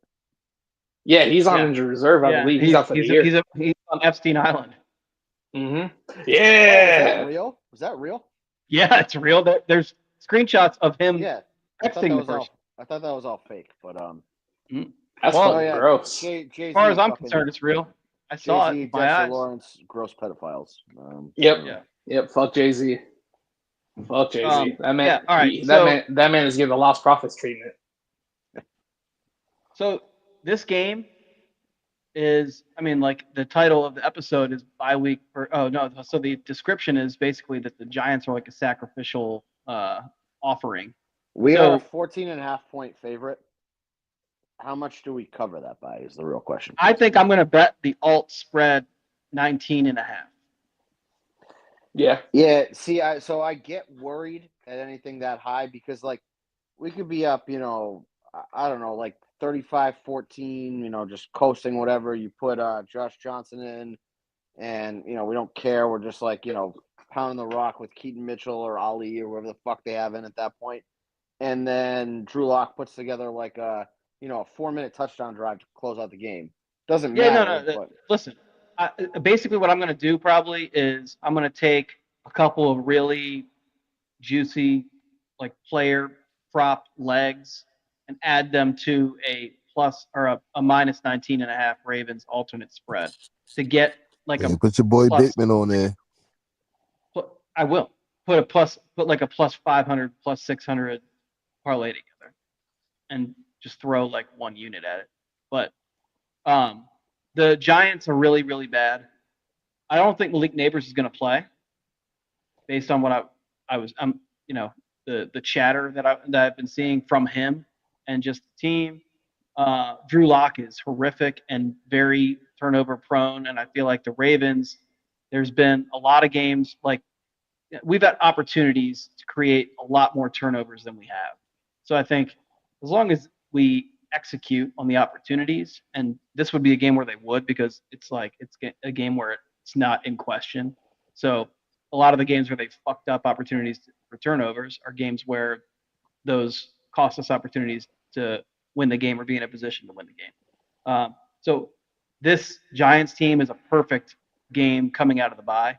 Yeah, he's on injured reserve, I believe. He's out for the year. He's on Epstein Island. Mm-hmm. Yeah. Oh, is that real? Is that real? Yeah, it's real. There's screenshots of him texting the person. I thought that was all fake, but that's gross. As far as I'm concerned, it's real. I saw it with my Dexter eyes. Lawrence, gross pedophiles. Yep. Fuck Jay-Z. Fuck Jay-Z. That man. Yeah, all right. That man is getting the lost profits treatment. So this game is, I mean, like the title of the episode is bye week. So the description is basically that the Giants are like a sacrificial offering. We are a 14.5-point favorite. How much do we cover that by is the real question. I think I'm going to bet the alt spread 19.5. Yeah. Yeah. See, I get worried at anything that high because like we could be up, I don't know, like 35-14, just coasting whatever. You put Josh Johnson in and, we don't care. We're just like, pounding the rock with Keaton Mitchell or Ali or whoever the fuck they have in at that point. And then Drew Lock puts together like a 4-minute touchdown drive to close out the game. Doesn't matter. No. Listen, basically what I'm going to do probably is I'm going to take a couple of really juicy like player prop legs and add them to a plus or a minus 19.5 Ravens alternate spread to get like put your boy Bateman on there. I will put like a plus 500 plus 600 parlay together and just throw like one unit at it. But the Giants are really, really bad. I don't think Malik Neighbors is going to play based on what the chatter that I've been seeing from him and just the team. Drew Lock is horrific and very turnover prone. And I feel like the Ravens, there's been a lot of games like we've had opportunities to create a lot more turnovers than we have. So I think as long as we execute on the opportunities, and this would be a game where they would, because it's a game where it's not in question. So a lot of the games where they fucked up opportunities for turnovers are games where those cost us opportunities to win the game or be in a position to win the game. So this Giants team is a perfect game coming out of the bye.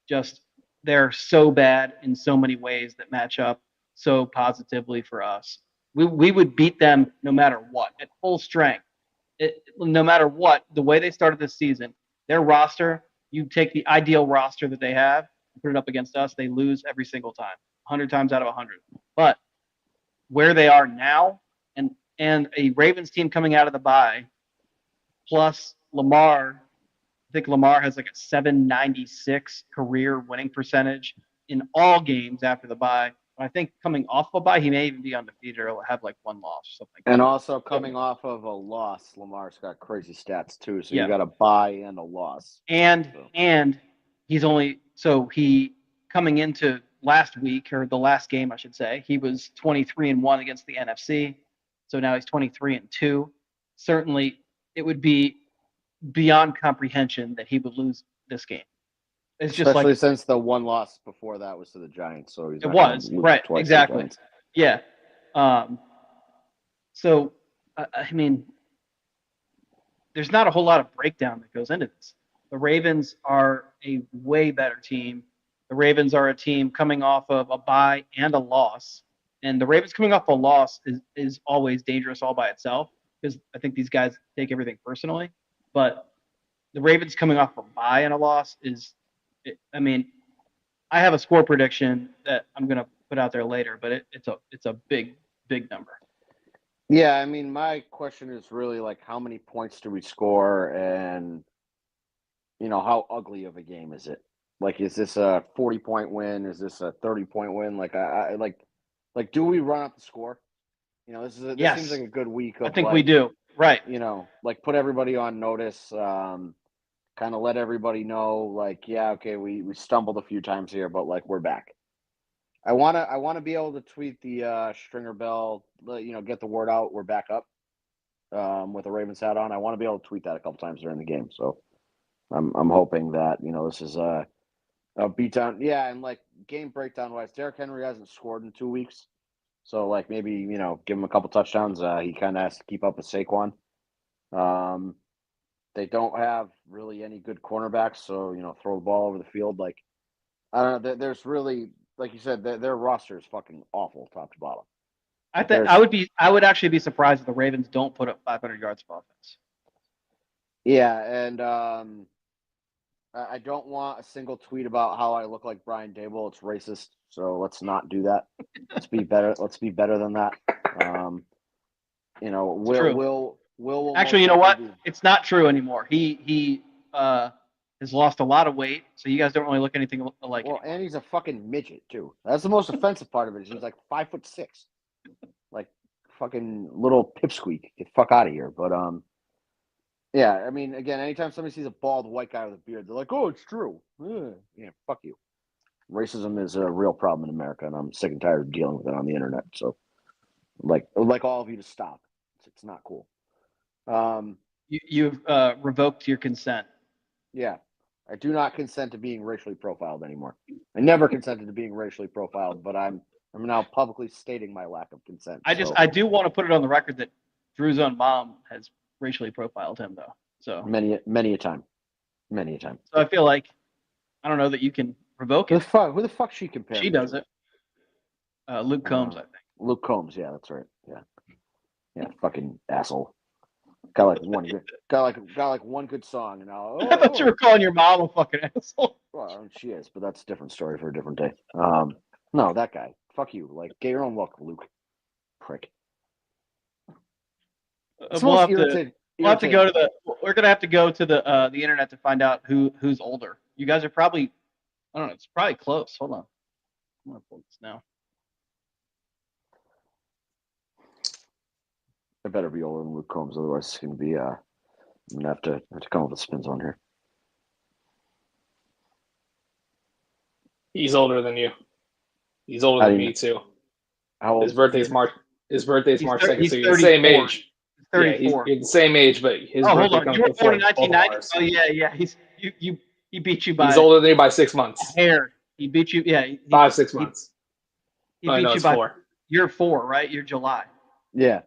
Just they're so bad in so many ways that match up so positively for us. We would beat them no matter what at full strength. No matter what, the way they started this season, their roster, you take the ideal roster that they have, put it up against us, they lose every single time, 100 times out of 100. But where they are now, and a Ravens team coming out of the bye, plus Lamar, I think Lamar has like a 796 career winning percentage in all games after the bye. I think coming off a bye, he may even be undefeated or have like one loss or something. And also coming off of a loss, Lamar's got crazy stats too. So you got a bye and a loss. And he's he coming into last week, or the last game I should say, he was 23-1 against the NFC. So now he's 23-2. Certainly it would be beyond comprehension that he would lose this game. It's just especially since the one loss before that was to the Giants. So it was right, exactly. Yeah. So I mean, there's not a whole lot of breakdown that goes into this. The Ravens are a way better team. The Ravens are a team coming off of a bye and a loss. And the Ravens coming off a loss is always dangerous all by itself, because I think these guys take everything personally. But the Ravens coming off a bye and a loss I mean, I have a score prediction that I'm going to put out there later, but it's a big number. Yeah, I mean, my question is really like, how many points do we score, and how ugly of a game is it? Like, is this a 40-point win? Is this a 30-point win? Like, I like, do we run up the score? This seems like a good week. I think we do. Right. Like put everybody on notice. Kind of let everybody know, like, yeah, okay, we stumbled a few times here, but like we're back. I wanna be able to tweet the Stringer Bell, get the word out. We're back up with a Ravens hat on. I want to be able to tweet that a couple times during the game. So I'm hoping that this is a beatdown. Yeah, and like game breakdown wise, Derrick Henry hasn't scored in 2 weeks, so like maybe give him a couple touchdowns. He kind of has to keep up with Saquon. They don't have really any good cornerbacks, so throw the ball over the field. Like, I don't know. There's really, like you said, their roster is fucking awful, top to bottom. I would actually be surprised if the Ravens don't put up 500 yards of offense. Yeah, and I don't want a single tweet about how I look like Brian Dable. It's racist, so let's not do that. Let's be better. Let's be better than that. Will actually, you know what? It's not true anymore. He has lost a lot of weight, so you guys don't really look anything alike. Well, and he's a fucking midget too. That's the most offensive part of it. Is he's like 5'6", like fucking little pipsqueak. Get the fuck out of here. But yeah. I mean, again, anytime somebody sees a bald white guy with a beard, they're like, "Oh, it's true." Yeah, fuck you. Racism is a real problem in America, and I'm sick and tired of dealing with it on the internet. So, like all of you to stop. It's not cool. You've revoked your consent. Yeah, I do not consent to being racially profiled anymore. I never consented to being racially profiled, but I'm now publicly stating my lack of consent. I do want to put it on the record that Drew's own mom has racially profiled him, though. So many a time. So I feel like I don't know that you can revoke it. Who the fuck she compares? She does it. Luke Combs, I think. Luke Combs, yeah, that's right. Yeah, fucking asshole. Got like one good song, and now I thought you were calling your mom a fucking asshole. Well, she is, but that's a different story for a different day. No, that guy. Fuck you. Like, get your own look, Luke. Prick. We'll have to go to we're gonna have to go to the internet to find out who's older. You guys are probably, I don't know, it's probably close. Hold on, I'm gonna pull this now. I better be older than Luke Combs, otherwise it's gonna be I'm gonna have to come up with spins on here. He's older than you. He's older than me too. How old? His birthday's March 2nd, so you're the 34. same age. He's 34. Yeah, you're the same age, but his birthday hold on. comes You were born in before 1990. ours. Oh yeah. You He beat you by He's older than you by 6 months. hair. He beat you. Yeah, 5-6 months. He Oh, beat no, you it's by 4. You're 4, right? You're July. Yeah.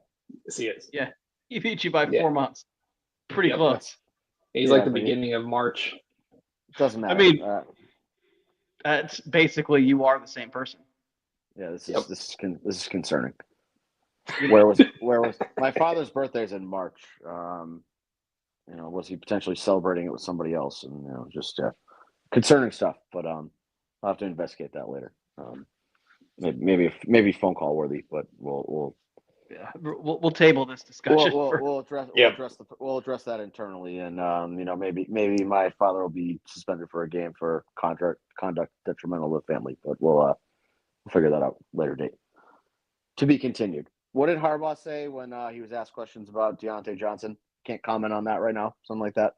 Yes, he is. Yeah, he beat you by Yeah. 4 months. Pretty Yep. close. He's Yeah, like the but beginning of March. It doesn't matter. I mean, it's basically you are the same person. yeah, this Yep. is concerning. Where was my father's birthday is in March? Was he potentially celebrating it with somebody else? And just concerning stuff. But I'll have to investigate that later. Maybe phone call worthy, but we'll table this discussion. we'll address that internally, and maybe my father will be suspended for a game for conduct detrimental to the family, but we'll figure that out later date. To be continued. What did Harbaugh say when he was asked questions about Deontay Johnson? Can't comment on that right now. Something like that.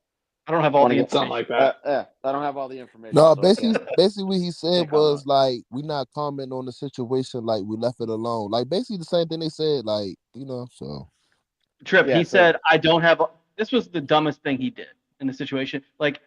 I don't have all the Something like that. I don't have all the information. No, so basically what he said Can't was comment. like, we not commenting on the situation, like we left it alone. Like basically the same thing they said, like, so. Trip, Yeah, he so- said, I don't have. This was the dumbest thing he did in the situation. Like,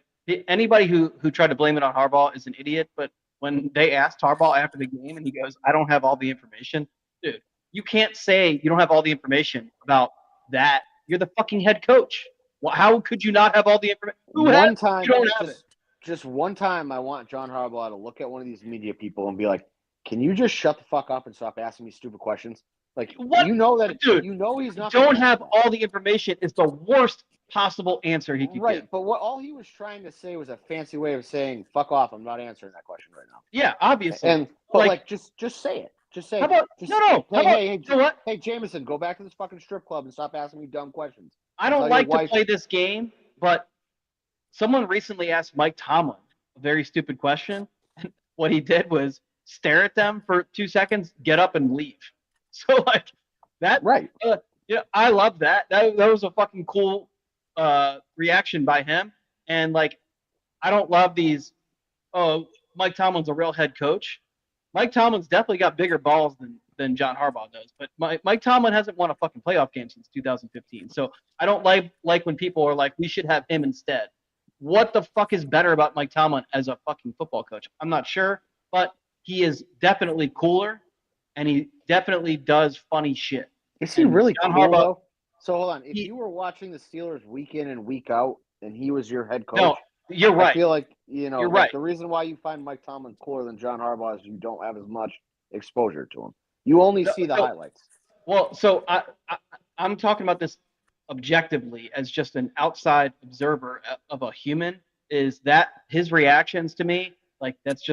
anybody who tried to blame it on Harbaugh is an idiot. But when they asked Harbaugh after the game and he goes, I don't have all the information, dude, you can't say you don't have all the information about that. You're the fucking head coach. Well, how could you not have all the information? One time, you don't have it. just one time, I want John Harbaugh to look at one of these media people and be like, "Can you just shut the fuck up and stop asking me stupid questions?" Like, What? Dude, he's not. Don't gonna have answer that. all the information is the worst possible answer he could give. But all he was trying to say was a fancy way of saying, "Fuck off! I'm not answering that question right now." Yeah, obviously. But just say it. Just say How it. about Just, no? Hey, you know what? Hey, Jameson, go back to this fucking strip club and stop asking me dumb questions. I don't like to play this game, but someone recently asked Mike Tomlin a very stupid question. And what he did was stare at them for 2 seconds, get up, and leave. So like that, right? I love that. That was a fucking cool reaction by him. And like, I don't love these. Oh, Mike Tomlin's a real head coach. Mike Tomlin's definitely got bigger balls than John Harbaugh does. But Mike Tomlin hasn't won a fucking playoff game since 2015. So I don't like when people are like, we should have him instead. What the fuck is better about Mike Tomlin as a fucking football coach? I'm not sure, but he is definitely cooler, and he definitely does funny shit. Is he really John cool, Harbaugh? though? So hold on. If you were watching the Steelers week in and week out, and he was your head coach, no, you're right. I feel like you're right. The reason why you find Mike Tomlin cooler than John Harbaugh is you don't have as much exposure to him. You only see the highlights. Well, so I'm talking about this objectively as just an outside observer of a human. Is that his reactions to me? Like that's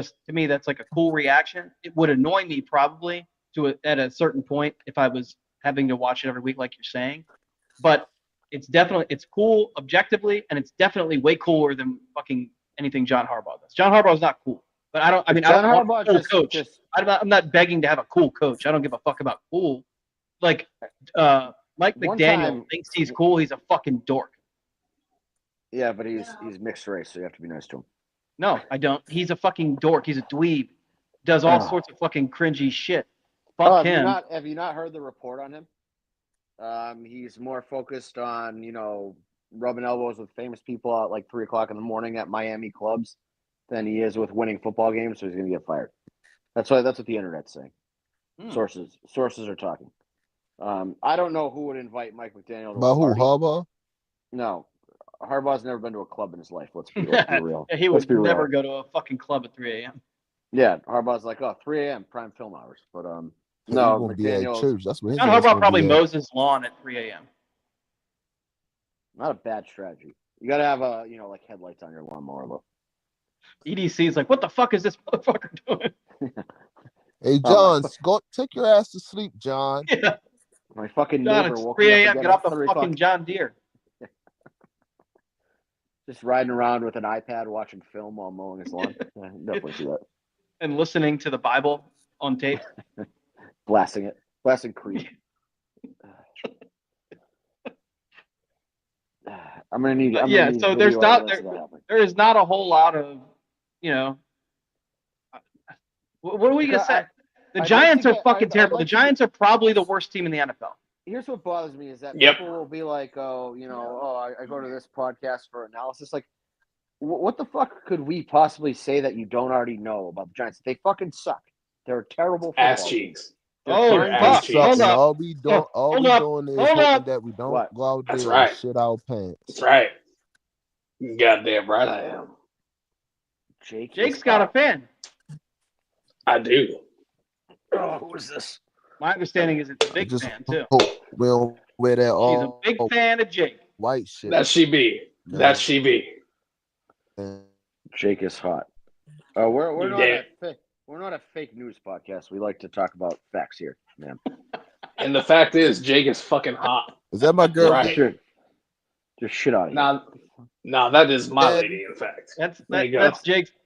like a cool reaction. It would annoy me probably at a certain point if I was having to watch it every week, like you're saying. But it's cool objectively, and it's definitely way cooler than fucking anything John Harbaugh does. John Harbaugh's not cool, but John Harbaugh just coach. I'm not begging to have a cool coach. I don't give a fuck about cool. Like Mike McDaniel thinks he's cool. He's a fucking dork. Yeah, but he's mixed race, so you have to be nice to him. No, I don't. He's a fucking dork. He's a dweeb. Does all sorts of fucking cringy shrit. Fuck him. Have you not heard the report on him? He's more focused on, rubbing elbows with famous people at like 3:00 in the morning at Miami clubs than he is with winning football games, so he's gonna get fired. That's what the internet's saying. Sources are talking. I don't know who would invite Mike McDaniel to But who, party. Harbaugh? No. Harbaugh's never been to a club in his life. Let's be real. He would never go to a fucking club at 3 a.m. Yeah, Harbaugh's like, 3 a.m. prime film hours. But no, McDaniel. Church. That's what John Harbaugh probably mows his lawn at 3 a.m. Not a bad strategy. You got to have like headlights on your lawnmower, though. EDC is like, what the fuck is this motherfucker doing? Hey, John, go take your ass to sleep, John. Yeah. My fucking John, neighbor it's woke 3 me a.m. up Get again off at the 3 fucking o'clock. John Deere. Just riding around with an iPad watching film while mowing his lawn. Yeah, definitely do that. And listening to the Bible on tape. Blasting Creed. I'm gonna need. So there is not a whole lot of, what are we gonna say? The Giants are fucking terrible. The Giants are probably the worst team in the NFL. Here's what bothers me is that people will be like, I go to this podcast for analysis. Like, What the fuck could we possibly say that you don't already know about the Giants? They fucking suck. They're a terrible Ass football team. cheeks. They're Oh, Your trying They ass fuck. to suck, Hold cheeks. and up. all Hold we up. doing is Hold hoping up. that we don't What? go out That's there right. and shit our pants. That's right. Goddamn right I am. Jake's got a fan. I do. Oh, who is this? My understanding is it's a I big just fan too. hope we don't wear that She's a all big fan of Jake. white shit. That she be. That she be. Jake is hot. We're You not damn. we're not a fake news podcast. We like to talk about facts here, man. And the fact is, Jake is fucking hot. Is that my girl? Right. Just shit out of here. Nah, that is my lady. In fact, That's There you go.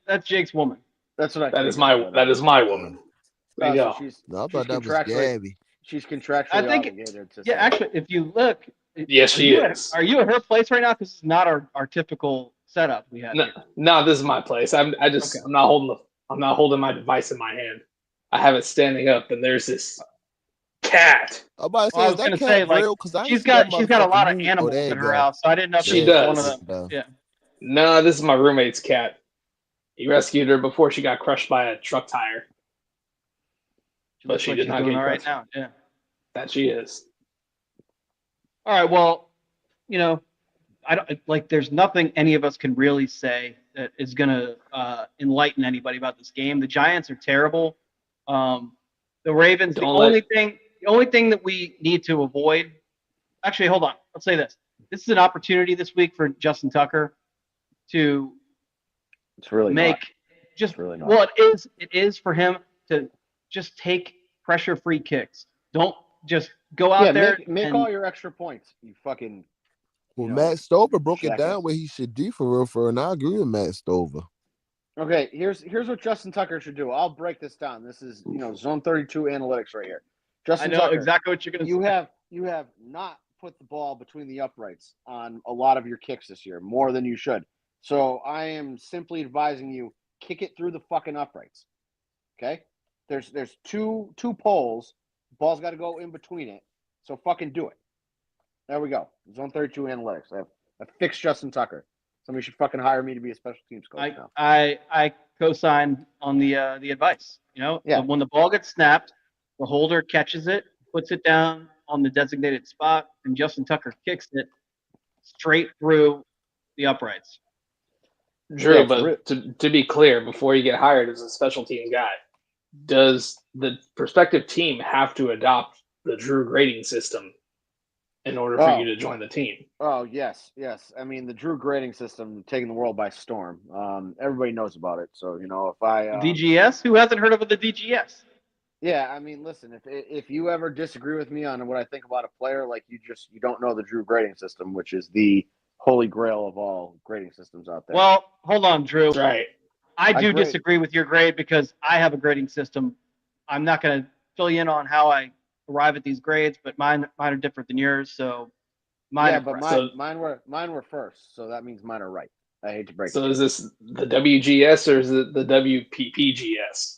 That's Jake's woman. That's what I. that is figured, my woman. There you so go. No, I thought that was Gabby. She's contractually I think- obligated to. Yeah, say- actually, if you look, Yes, she is. Are you at her place right now? This is not our typical setup we have No, here. no, this is my place. I'm not holding my device in my hand. I have it standing up, and there's this cat. I'm about to say, Well, I is was that gonna cat say, like, real? Because she's got a lot of animals there at you her go. house, so I didn't know if She it was one does. of them. Yeah. No, this is my roommate's cat. He rescued her before she got crushed by a truck tire. But Looks she like did she's not doing get all right crushed. now. Yeah. That she is. All right. Well, I don't like. There's nothing any of us can really say that is gonna enlighten anybody about this game. The Giants are terrible. The Ravens. The only thing that we need to avoid. Actually, hold on. Let's say this. This is an opportunity this week for Justin Tucker to It's really make not. just It's really not. well, it is for him to just take pressure-free kicks. Don't just go out there make and all your extra points. You fucking. Well, you know, Matt Stover broke it jackass. down where he should do for real, and I agree with Matt Stover. Okay, here's what Justin Tucker should do. I'll break this down. This is Zone 32 analytics right here. I Justin know Tucker, exactly what you're going to say. you have not put the ball between the uprights on a lot of your kicks this year, more than you should. So I am simply advising you kick it through the fucking uprights. Okay? There's two poles. The ball's got to go in between it. So fucking do it. There we go. Zone 32 analytics. I fixed Justin Tucker. Somebody should fucking hire me to be a special teams coach now. I co-sign on the advice. Yeah. When the ball gets snapped, the holder catches it, puts it down on the designated spot, and Justin Tucker kicks it straight through the uprights. Drew, Yeah, but to be clear, before you get hired as a special teams guy, does the prospective team have to adopt the Drew grading system in order for you to join the team? Oh, yes. I mean, the Drew grading system taking the world by storm. Everybody knows about it. So, if I DGS? Who hasn't heard of the DGS? Yeah, I mean, listen, if you ever disagree with me on what I think about a player, like you don't know the Drew grading system, which is the holy grail of all grading systems out there. Well, hold on, Drew. Right. I do grade. disagree with your grade because I have a grading system. I'm not going to fill you in on how I arrive at these grades, but mine are different than yours. So mine. Yeah, are but correct. mine were first, so that means mine are right. I hate to break it. So is this the WGS or is it the WPPGS?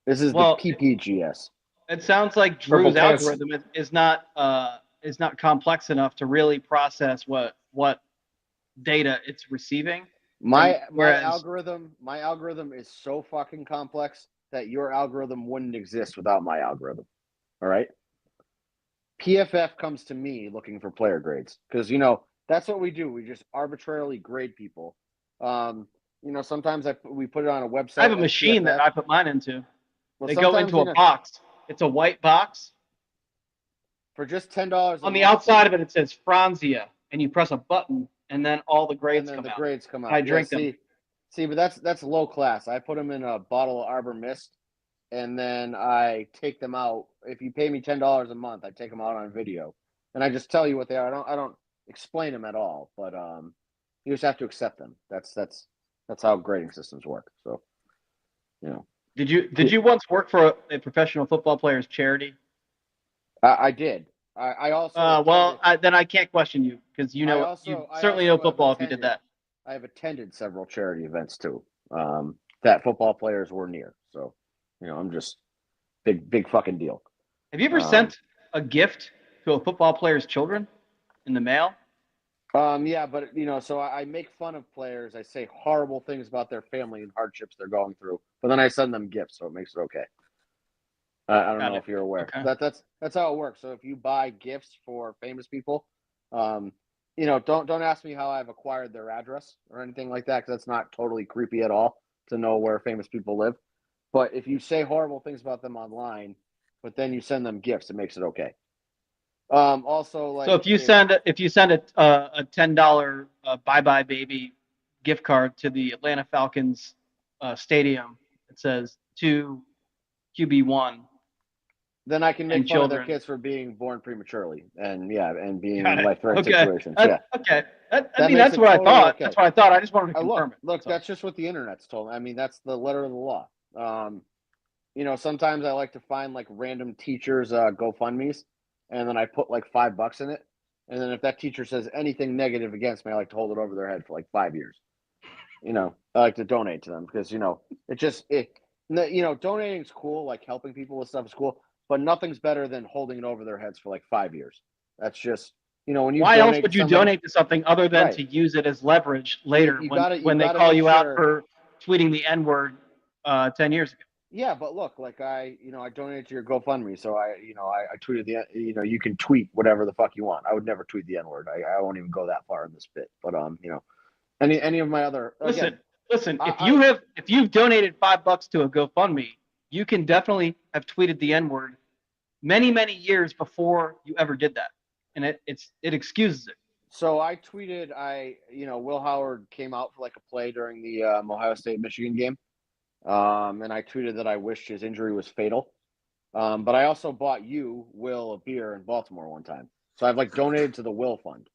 This is the PPGS. It sounds like Purple Drew's pants. algorithm is not complex enough to really process what data it's receiving. My Whereas- algorithm is so fucking complex that your algorithm wouldn't exist without my algorithm. All right. PFF comes to me looking for player grades because that's what we do. We just arbitrarily grade people. Sometimes we put it on a website. I have a like machine PFF. that I put mine into. Well, They go sometimes, into a box. It's a white box. for just $10 On the outside of it says Franzia, and you press a button, and then all the grades and then come the out. grades come out. I drink them. See, but that's low class. I put them in a bottle of Arbor Mist, and then I take them out. If you pay me $10 a month, I take them out on video, and I just tell you what they are. I don't explain them at all, but you just have to accept them. That's how grading systems work. So, Did you once work for a professional football player's charity? I did. I also Then I can't question you because you certainly know football if you did that. I have attended several charity events too that football players were near. So, I'm just big fucking deal. Have you ever sent a gift to a football player's children in the mail? Yeah, but so I make fun of players. I say horrible things about their family and hardships they're going through, but then I send them gifts, so it makes it okay. I don't Got know it. if you're aware. Okay. That's how it works. So if you buy gifts for famous people, don't ask me how I've acquired their address or anything like that, because that's not totally creepy at all to know where famous people live. But if you say horrible things about them online, but then you send them gifts, it makes it okay. Also, So like if you send a $10 Bye Bye Baby gift card to the Atlanta Falcons stadium, it says to QB1 then I can make and fun of their children. kids for being born prematurely and being Got in it. life-threatening Okay. situations. Yeah, Okay. that makes That's it what I totally thought. okay. That's what I thought. I just wanted to confirm Look, it. So. that's just what the internet's told me. I mean, that's the letter of the law. Sometimes I like to find like random teachers' GoFundMe's, and then I put like $5 in it. And then if that teacher says anything negative against me, I like to hold it over their head for like 5 years. I like to donate to them because donating's cool. Like helping people with stuff is cool, but nothing's better than holding it over their heads for like 5 years. That's just when you Why else donate would to you somebody, donate to something other than right? to use it as leverage later You when they gotta call make you out sure. for tweeting the N-word 10 years ago? Yeah, but look, like I donated to your GoFundMe, so I tweeted you can tweet whatever the fuck you want. I would never tweet the N word. I won't even go that far in this bit, but any of my other Listen, I if you've donated $5 to a GoFundMe, you can definitely have tweeted the N-word many years before you ever did that, and it excuses it. So I tweeted Will Howard came out for like a play during the Ohio State Michigan game, and I tweeted that I wished his injury was fatal. But I also bought Will, a beer in Baltimore one time, so I've like donated to the Will Fund.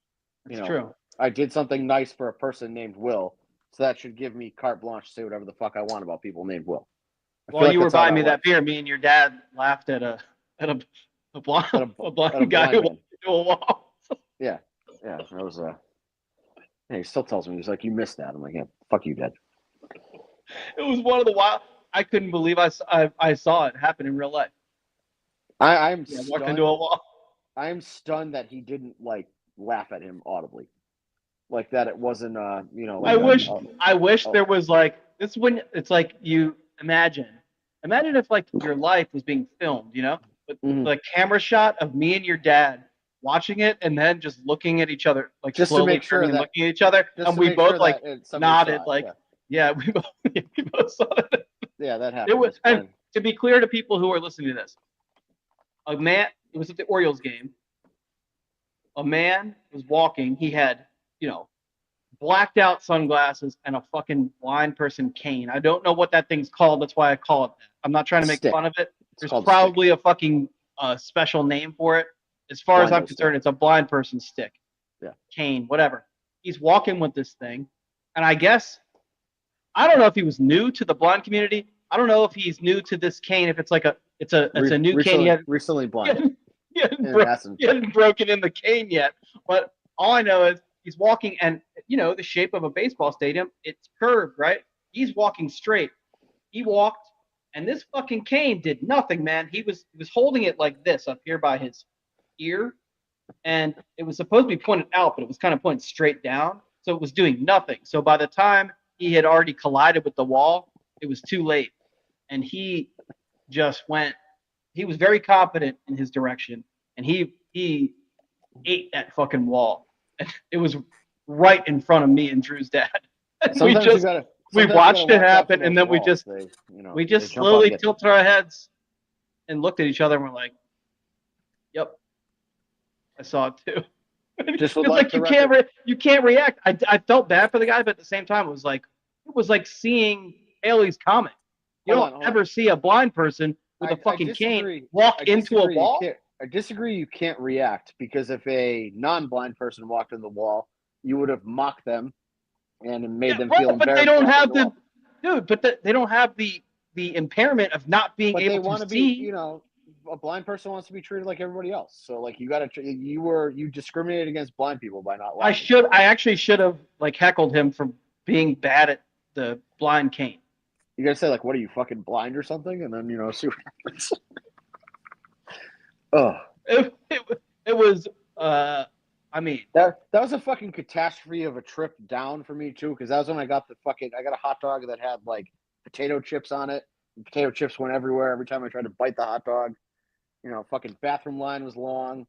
It's true. I did something nice for a person named Will, so that should give me carte blanche to say whatever the fuck I want about people named Will. While you were buying me that beer, me and your dad laughed at a blind guy who walked into a wall. Yeah, that was he still tells me, he's like, you missed that. I'm like, yeah, fuck you, Dad. It was one of the wild. I couldn't believe I saw it happen in real life. I'm walked into a wall. I'm stunned that he didn't like laugh at him audibly, like that. It wasn't like I wish there was like this when it's like you imagine if like your life was being filmed, with the camera shot of me and your dad watching it and then just looking at each other, like just slowly to make sure turning and looking at each other, and we both like nodded, like yeah, we both saw it. Yeah, that happened. It was, and to be clear to people who are listening to this, it was at the Orioles game. A man was walking. He had, blacked out sunglasses and a fucking blind person cane. I don't know what that thing's called. That's why I call it that. I'm not trying to make fun of it. There's probably a fucking special name for it. As far as I'm concerned, it's a blind person stick. Yeah. Cane, whatever. He's walking with this thing. And I guess, I don't know if he was new to the blind community. I don't know if he's new to this cane. If it's like it's a new cane. Recently blind. He hadn't broken in the cane yet. But all I know is he's walking, and the shape of a baseball stadium, it's curved, right? He's walking straight. He walked, and this fucking cane did nothing, man. He was holding it like this up here by his ear, and it was supposed to be pointed out, but it was kind of pointed straight down, so it was doing nothing. So by the time he had already collided with the wall, it was too late, and he just went. He was very confident in his direction, and he ate that fucking wall. It was right in front of me and Drew's dad. We watched it happen, and then we just slowly tilted our heads and looked at each other, and we're like, "Yep, I saw it too." Just like you can't react. I felt bad for the guy, but at the same time, it was like seeing Haley's Comet. You don't ever see a blind person with a fucking cane walk into a wall. I disagree. You can't react, because if a non-blind person walked in the wall, you would have mocked them and made them feel embarrassed. But they don't have they don't have the impairment of not being able to see. A blind person wants to be treated like everybody else. So like you discriminated against blind people by not laughing. I actually should have like heckled him for being bad at the blind cane. You gotta say like, what are you, fucking blind or something? And then see what happens. Oh, it was. I I mean, That was a fucking catastrophe of a trip down for me too, because that was when I got I got a hot dog that had like potato chips on it. And potato chips went everywhere every time I tried to bite the hot dog. Fucking bathroom line was long.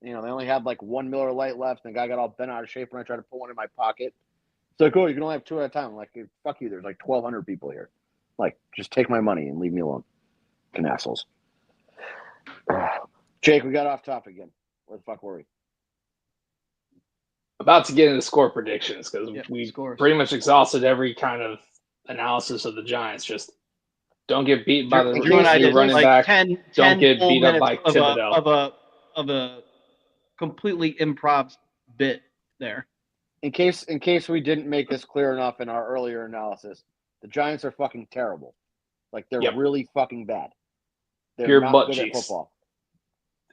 They only had like one Miller Lite left, and the guy got all bent out of shape when I tried to put one in my pocket. It's like, oh, you can only have two at a time. I'm like, fuck you. There's like 1,200 people here. Like, just take my money and leave me alone. Fucking assholes. Jake, we got off topic again. Where the fuck were we? About to get into score predictions because we scores. pretty much exhausted every kind of analysis of the Giants. Just don't get beat by the Drew and I did running like back. 10 don't get full beat up by minutes Thibodeau. of a completely improv bit there. In case we didn't make this clear enough in our earlier analysis, the Giants are fucking terrible. Like, they're really fucking bad. They're Pure not butt good at cheeks. football.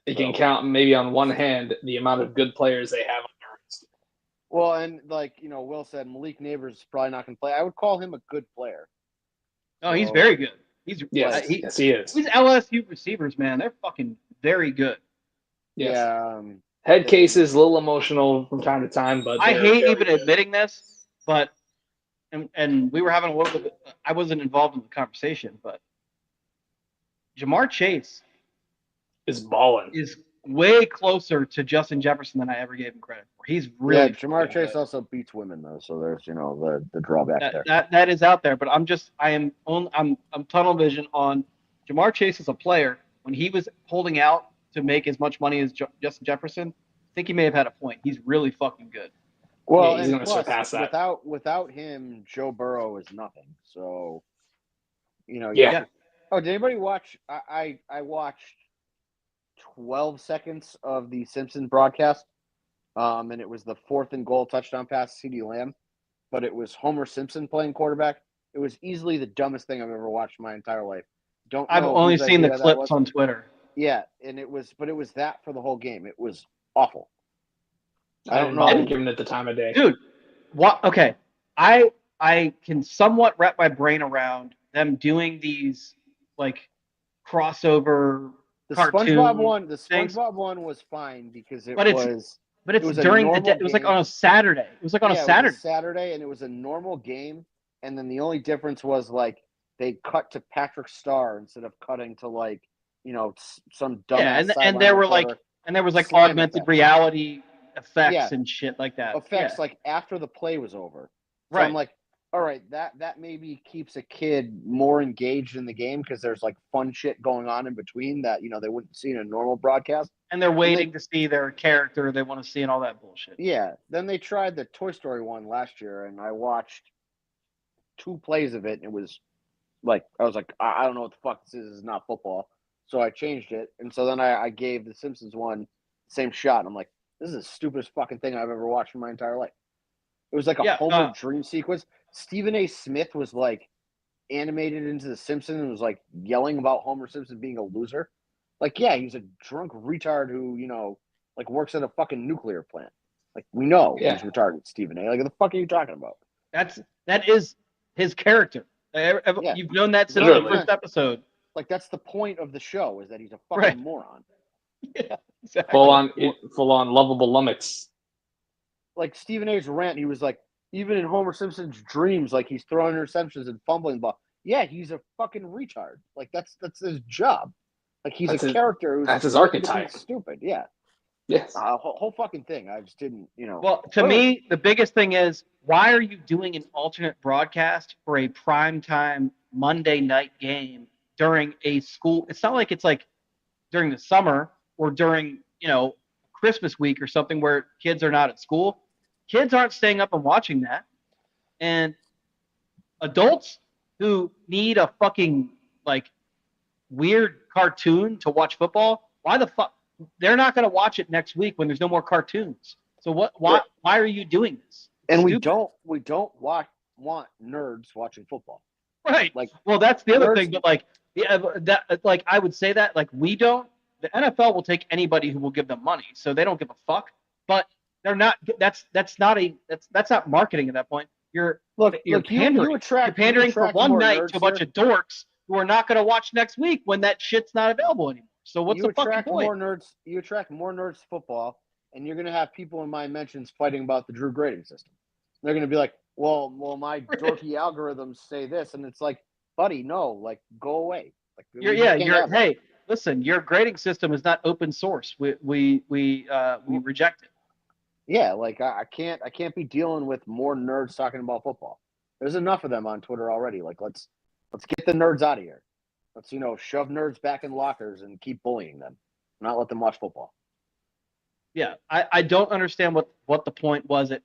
You can count maybe on one hand the amount of good players they have on their roster. Well, and like Will said, Malik Neighbors is probably not going to play. I would call him a good player. Oh, he's very good. Yes, he is. These LSU receivers, man, they're fucking very good. Yes. Yeah. Head cases, a little emotional from time to time, but I hate even admitting this, but and we were having a little bit. I wasn't involved in the conversation, but Jamar Chase is balling. Is way closer to Justin Jefferson than I ever gave him credit for. He's really Jamar Chase also beats women though, so there's the drawback there. That is out there, but I'm tunnel vision on Jamar Chase as a player. When he was holding out to make as much money as Justin Jefferson, I think he may have had a point. He's really fucking good. Well, he's going to surpass that. Without him, Joe Burrow is nothing. So, Yeah. Oh, did anybody watch? I watched 12 seconds of the Simpsons broadcast, and it was the 4th and goal touchdown pass to CeeDee Lamb, but it was Homer Simpson playing quarterback. It was easily the dumbest thing I've ever watched in my entire life. I've only seen the clips on Twitter. Yeah, and it was that for the whole game. It was awful. I don't know. I'm giving it the time of day, dude. What? Okay, I can somewhat wrap my brain around them doing these like crossover. The cartoon SpongeBob one was fine because it was during the day. It was like on a Saturday. It was like on a Saturday. It was a Saturday, and it was a normal game. And then the only difference was like they cut to Patrick Starr instead of cutting to like some dumb. Yeah, and there was like augmented reality effects and shit like that. Effects like after the play was over. So right. I'm like, all right, that maybe keeps a kid more engaged in the game because there's like fun shit going on in between that they wouldn't see in a normal broadcast. And they're waiting to see their character they want to see and all that bullshit. Yeah. Then they tried the Toy Story one last year, and I watched 2 plays of it, and it was like I was like, I don't know what the fuck this is. This is not football. So I changed it, and so then I gave the Simpsons one the same shot. And I'm like, this is the stupidest fucking thing I've ever watched in my entire life. It was like a Homer dream sequence. Stephen A. Smith was like animated into the Simpsons and was like yelling about Homer Simpson being a loser. Like, yeah, he's a drunk retard who like works at a fucking nuclear plant. Like, we know he's retarded, Stephen A. Like, what the fuck are you talking about? That is his character. You've known that since the first episode. Like, that's the point of the show, is that he's a fucking moron. Yeah, exactly. Full on lovable lummox. Like Stephen A's rant, he was like, even in Homer Simpson's dreams, like he's throwing interceptions and fumbling the ball. Yeah, he's a fucking retard. Like that's his job. Like he's a character who's that's his archetype. Stupid. Yeah. Yes. Whole fucking thing. I just didn't, Well, to me, the biggest thing is, why are you doing an alternate broadcast for a primetime Monday night game during a school? It's not like it's like during the summer or during, Christmas week or something where kids are not at school. Kids aren't staying up and watching that. And adults who need a fucking like weird cartoon to watch football, why the fuck? They're not going to watch it next week when there's no more cartoons. So why are you doing this? And stupid. we don't want nerds watching football. Right. Like, well, that's the other thing. But I would say that we don't. The NFL will take anybody who will give them money, so they don't give a fuck. But they're not. That's not marketing at that point. You're pandering. You're pandering for one night to a bunch of dorks who are not going to watch next week when that shit's not available anymore. So what's the fucking point? You attract more nerds to football, and you're going to have people in my mentions fighting about the Drew grading system. They're going to be like, well, my dorky algorithms say this, and it's like, buddy, no, like, go away. Like, Hey, listen, your grading system is not open source. We reject it. Yeah, like I can't be dealing with more nerds talking about football. There's enough of them on Twitter already. Like, let's get the nerds out of here. Let's shove nerds back in lockers and keep bullying them, not let them watch football. Yeah, I don't understand what the point was at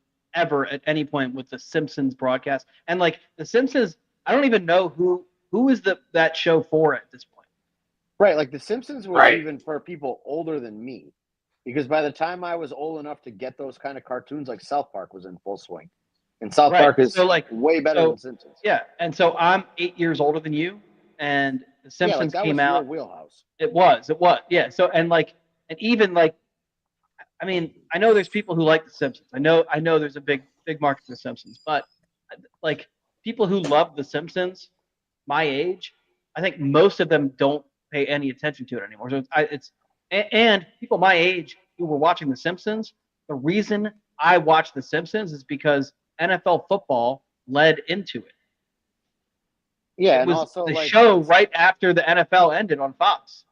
any point with the Simpsons broadcast. And like the Simpsons, I don't even know who is that show for at this point. Right, like the Simpsons was even for people older than me, because by the time I was old enough to get those kind of cartoons, like South Park was in full swing, and South Park is way better than Simpsons. Yeah, and so I'm 8 years older than you, and the Simpsons that came was out. Your wheelhouse. It was, yeah. So and even I mean, I know there's people who like The Simpsons. I know there's a big market for The Simpsons, but like people who love The Simpsons, my age, I think most of them don't pay any attention to it anymore. So and people my age who were watching The Simpsons, the reason I watched The Simpsons is because NFL football led into it. Yeah, it was and also the show right after the NFL ended on Fox.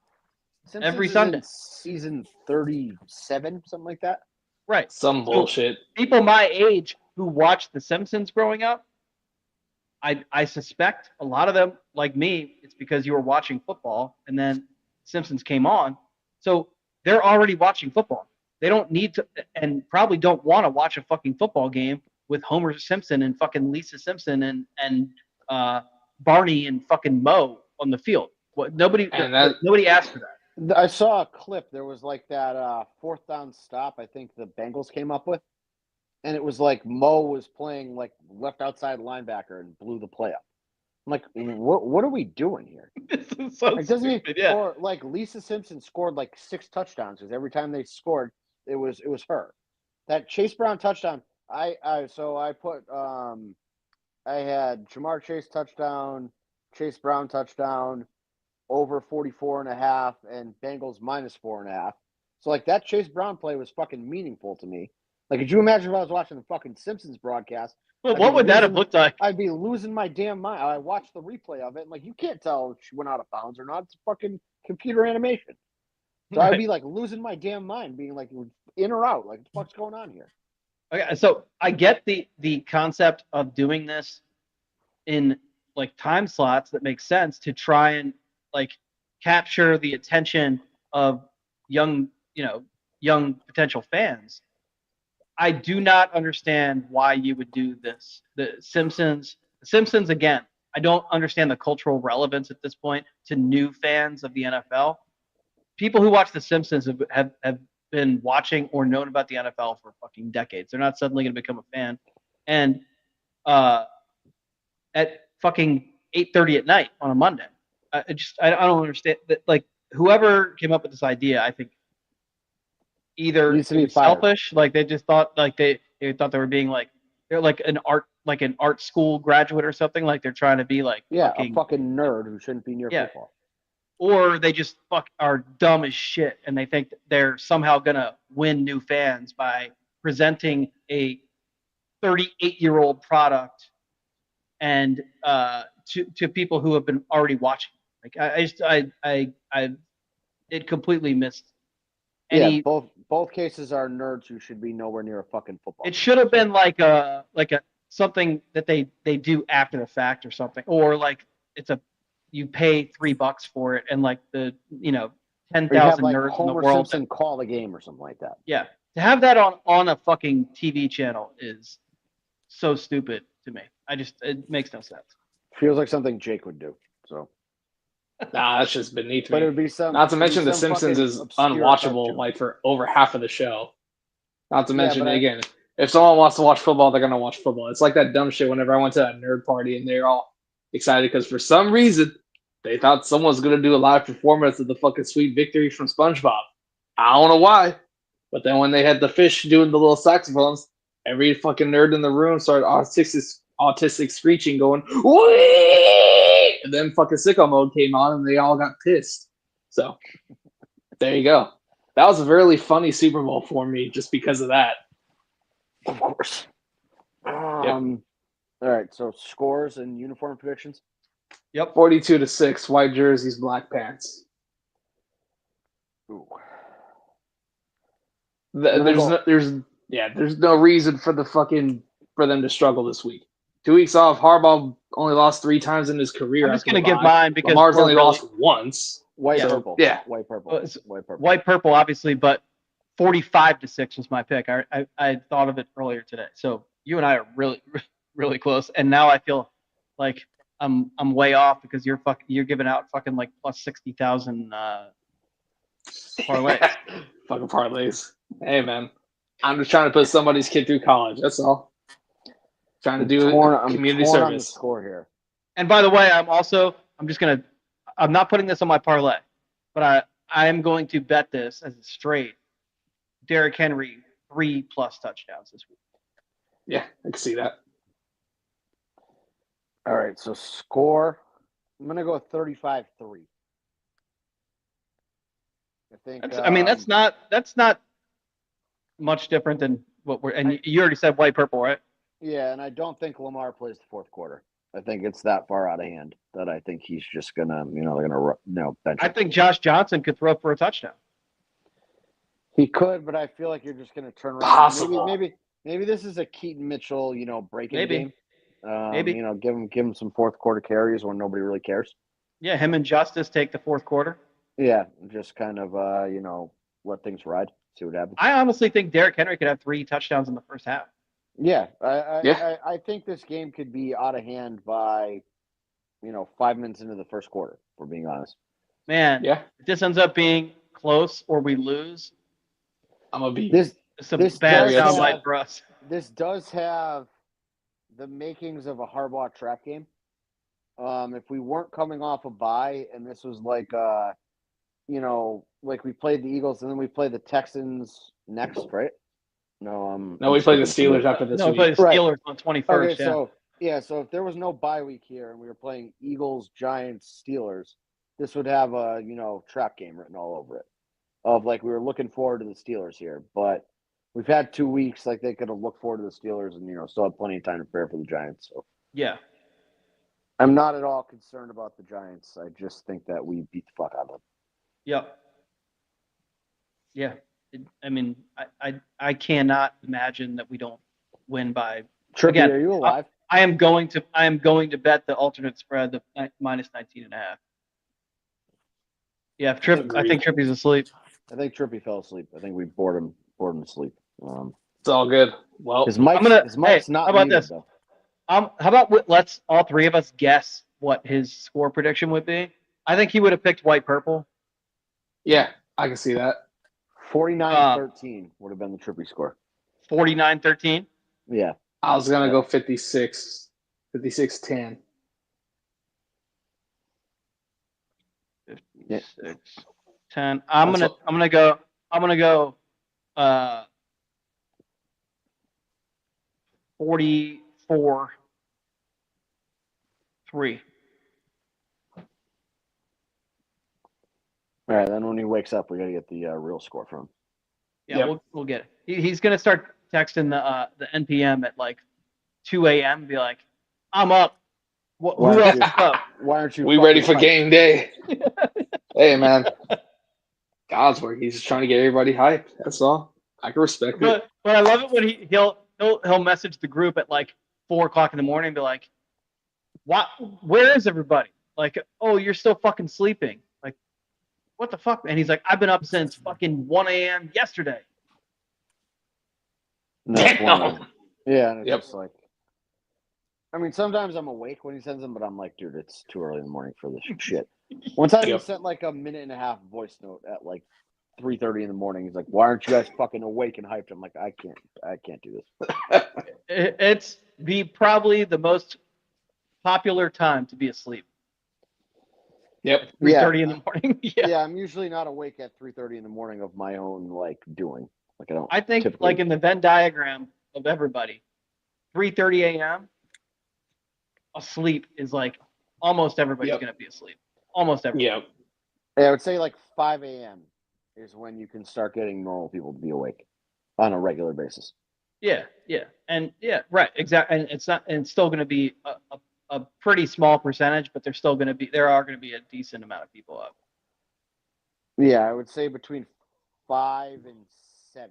Simpsons every Sunday. Season 37, something like that. Right. Some bullshit. People my age who watched The Simpsons growing up, I suspect a lot of them, like me, it's because you were watching football and then Simpsons came on. So they're already watching football. They don't need to, and probably don't want to watch a fucking football game with Homer Simpson and fucking Lisa Simpson and Barney and fucking Moe on the field. Nobody asked for that. I saw a clip. There was like that fourth down stop I think the Bengals came up with. And it was like Moe was playing like left outside linebacker and blew the play up. I'm like, what are we doing here? This is so stupid, yeah. Or like Lisa Simpson scored like 6 touchdowns because every time they scored, it was her. That Chase Brown touchdown, I put I had Jamar Chase touchdown, Chase Brown touchdown, over 44.5, and Bengals -4.5. So like that Chase Brown play was fucking meaningful to me. Like, could you imagine if I was watching the fucking Simpsons broadcast? Well, what would that have looked like? I'd be losing my damn mind. I watched the replay of it, and like, you can't tell if she went out of bounds or not. It's fucking computer animation. So I'd be like losing my damn mind, being like in or out. Like, what the fuck's going on here? Okay, so I get the concept of doing this in like time slots that make sense to try and like capture the attention of young potential fans. I do not understand why you would do this. The Simpsons again, I don't understand the cultural relevance at this point to new fans of the NFL. People who watch The Simpsons have been watching or known about the NFL for fucking decades. They're not suddenly going to become a fan. And at fucking 8:30 at night on a Monday, I don't understand that. Like, whoever came up with this idea, I think either selfish, like they just thought like they thought they were being like they're like an art school graduate or something, like they're trying to be like a fucking nerd who shouldn't be near football. Or they just are dumb as shit and they think they're somehow gonna win new fans by presenting a 38-year-old product and to people who have been already watching. Like it completely missed. Both cases are nerds who should be nowhere near a fucking football. It should have been like a something that they do after the fact or something, or like you pay $3 for it and like the 10,000 nerds Homer in the world Simpson call the game or something like that. Yeah, to have that on a fucking TV channel is so stupid to me. It makes no sense. Feels like something Jake would do. So. Nah, that's just beneath me. But it would be some. Not to mention The Simpsons is unwatchable like for over half of the show. Not to mention again, if someone wants to watch football, they're gonna watch football. It's like that dumb shit whenever I went to that nerd party and they're all excited because for some reason they thought someone was gonna do a live performance of the fucking Sweet Victory from SpongeBob. I don't know why, but then when they had the fish doing the little saxophones, every fucking nerd in the room started autistic screeching, going wee! And then fucking sicko mode came on and they all got pissed. So there you go. That was a really funny Super Bowl for me just because of that. Of course. All right, so scores and uniform predictions. Yep. 42-6, white jerseys, black pants. Ooh. There's no reason for them to struggle this week. 2 weeks off. Harbaugh only lost 3 times in his career. I'm just going to give mine because Lamar's only really, lost once. White Yeah. purple. Yeah. White purple. Well, it's White purple. white purple, obviously, but 45-6 was my pick. I thought of it earlier today. So you and I are really, really close. And now I feel like I'm way off because you're giving out fucking like plus 60,000 parlays. Fucking parlays. Hey man, I'm just trying to put somebody's kid through college. That's all. Trying to do community service. On the service. score here. And by the way, I'm not putting this on my parlay, but I am going to bet this as a straight. Derrick Henry 3+ touchdowns this week. Yeah, I can see that. All right, so score. I'm gonna go 35-3. I think. That's not much different than what we're. And you already said white purple, right? Yeah, and I don't think Lamar plays the fourth quarter. I think it's that far out of hand that I think he's just gonna, they're gonna, bench him. I think Josh Johnson could throw for a touchdown. He could, but I feel like you're just gonna turn around. Possible. Maybe this is a Keaton Mitchell, breaking game. Maybe. Give him some fourth quarter carries when nobody really cares. Yeah, him and Justice take the fourth quarter. Yeah, just kind of let things ride, see what happens. I honestly think Derrick Henry could have 3 touchdowns in the first half. Yeah, I think this game could be out of hand by, 5 minutes into the first quarter. If we're being honest. Man, yeah. If this ends up being close or we lose, I'm gonna be some bad soundbite for us. This does have the makings of a Harbaugh trap game. If we weren't coming off a bye and this was like like we played the Eagles and then we play the Texans next, right? No, we play the Steelers after this week. We play the Steelers on 21st. Okay, so if there was no bye week here and we were playing Eagles, Giants, Steelers, this would have a trap game written all over it. Of like we were looking forward to the Steelers here, but we've had 2 weeks. Like they could have looked forward to the Steelers and still had plenty of time to prepare for the Giants. So yeah, I'm not at all concerned about the Giants. I just think that we beat the fuck out of them. Yep. Yeah. I cannot imagine that we don't win by. Trippy, again, are you alive? I am going to bet the alternate spread, the minus 19.5. Yeah, I think Trippy's asleep. I think Trippy fell asleep. I think we bored him to sleep. It's all good. Well, his mic's not how about muted, this? though. How about let's all 3 of us guess what his score prediction would be? I think he would have picked white purple. Yeah, I can see that. 49-13 would have been the Trippy score. 49-13? Yeah. I was gonna go 56-10. 56-10. I'm gonna go 44-3. All right, then when he wakes up, we got to get the real score from him. Yeah, Yep. we'll get it. He's gonna start texting the NPM at like 2 a.m. and be like, "I'm up. Who else is up? Why aren't you? We ready for game day?" Hey man, God's work. He's just trying to get everybody hyped. That's all. I can respect it. But I love it when he'll message the group at like 4 o'clock in the morning and be like, "What? Where is everybody? Like, oh, you're still fucking sleeping. Like, what the fuck?" And he's like, "I've been up since fucking 1 a.m. yesterday." No, yeah, and it's Yep. just like, sometimes I'm awake when he sends them, but I'm like, dude, it's too early in the morning for this shit. One time he sent like a 1.5-minute voice note at like 3:30 in the morning. He's like, "Why aren't you guys fucking awake and hyped?" I'm like, I can't do this. It's probably the most popular time to be asleep. Yep. 3:30 in the morning. Yeah, I'm usually not awake at 3:30 in the morning of my own doing. Like I think typically. like in the Venn diagram of everybody, 3:30 a.m. asleep is like almost everybody's gonna be asleep. Almost everybody. Yep. Yeah, I would say like 5 a.m. is when you can start getting normal people to be awake on a regular basis. Yeah, right, exactly. And it's still going to be a pretty small percentage, but there are going to be a decent amount of people up. Yeah, I would say between 5 and 7.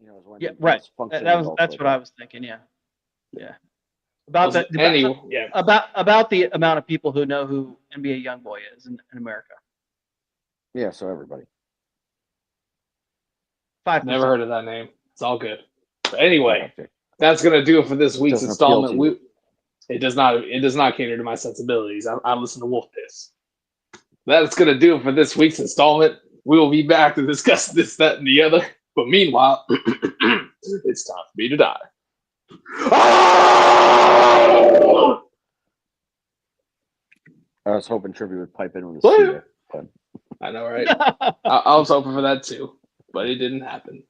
Is when Right. most functioning adults That's wake what I up. was thinking. Yeah. About Well, that. anyway, yeah. About the amount of people who know who NBA YoungBoy is in America. Yeah, so everybody. 5%. Never heard of that name. It's all good. But anyway, Okay. that's gonna do it for this week's Doesn't appeal to installment. you. It does not cater to my sensibilities. I listen to Wolf Piss. That's gonna do it for this week's installment. We will be back to discuss this, that, and the other. But meanwhile, it's time for me to die. I was hoping Trivia would pipe in with a What? Cedar, but I know, right? I was hoping for that too, but it didn't happen.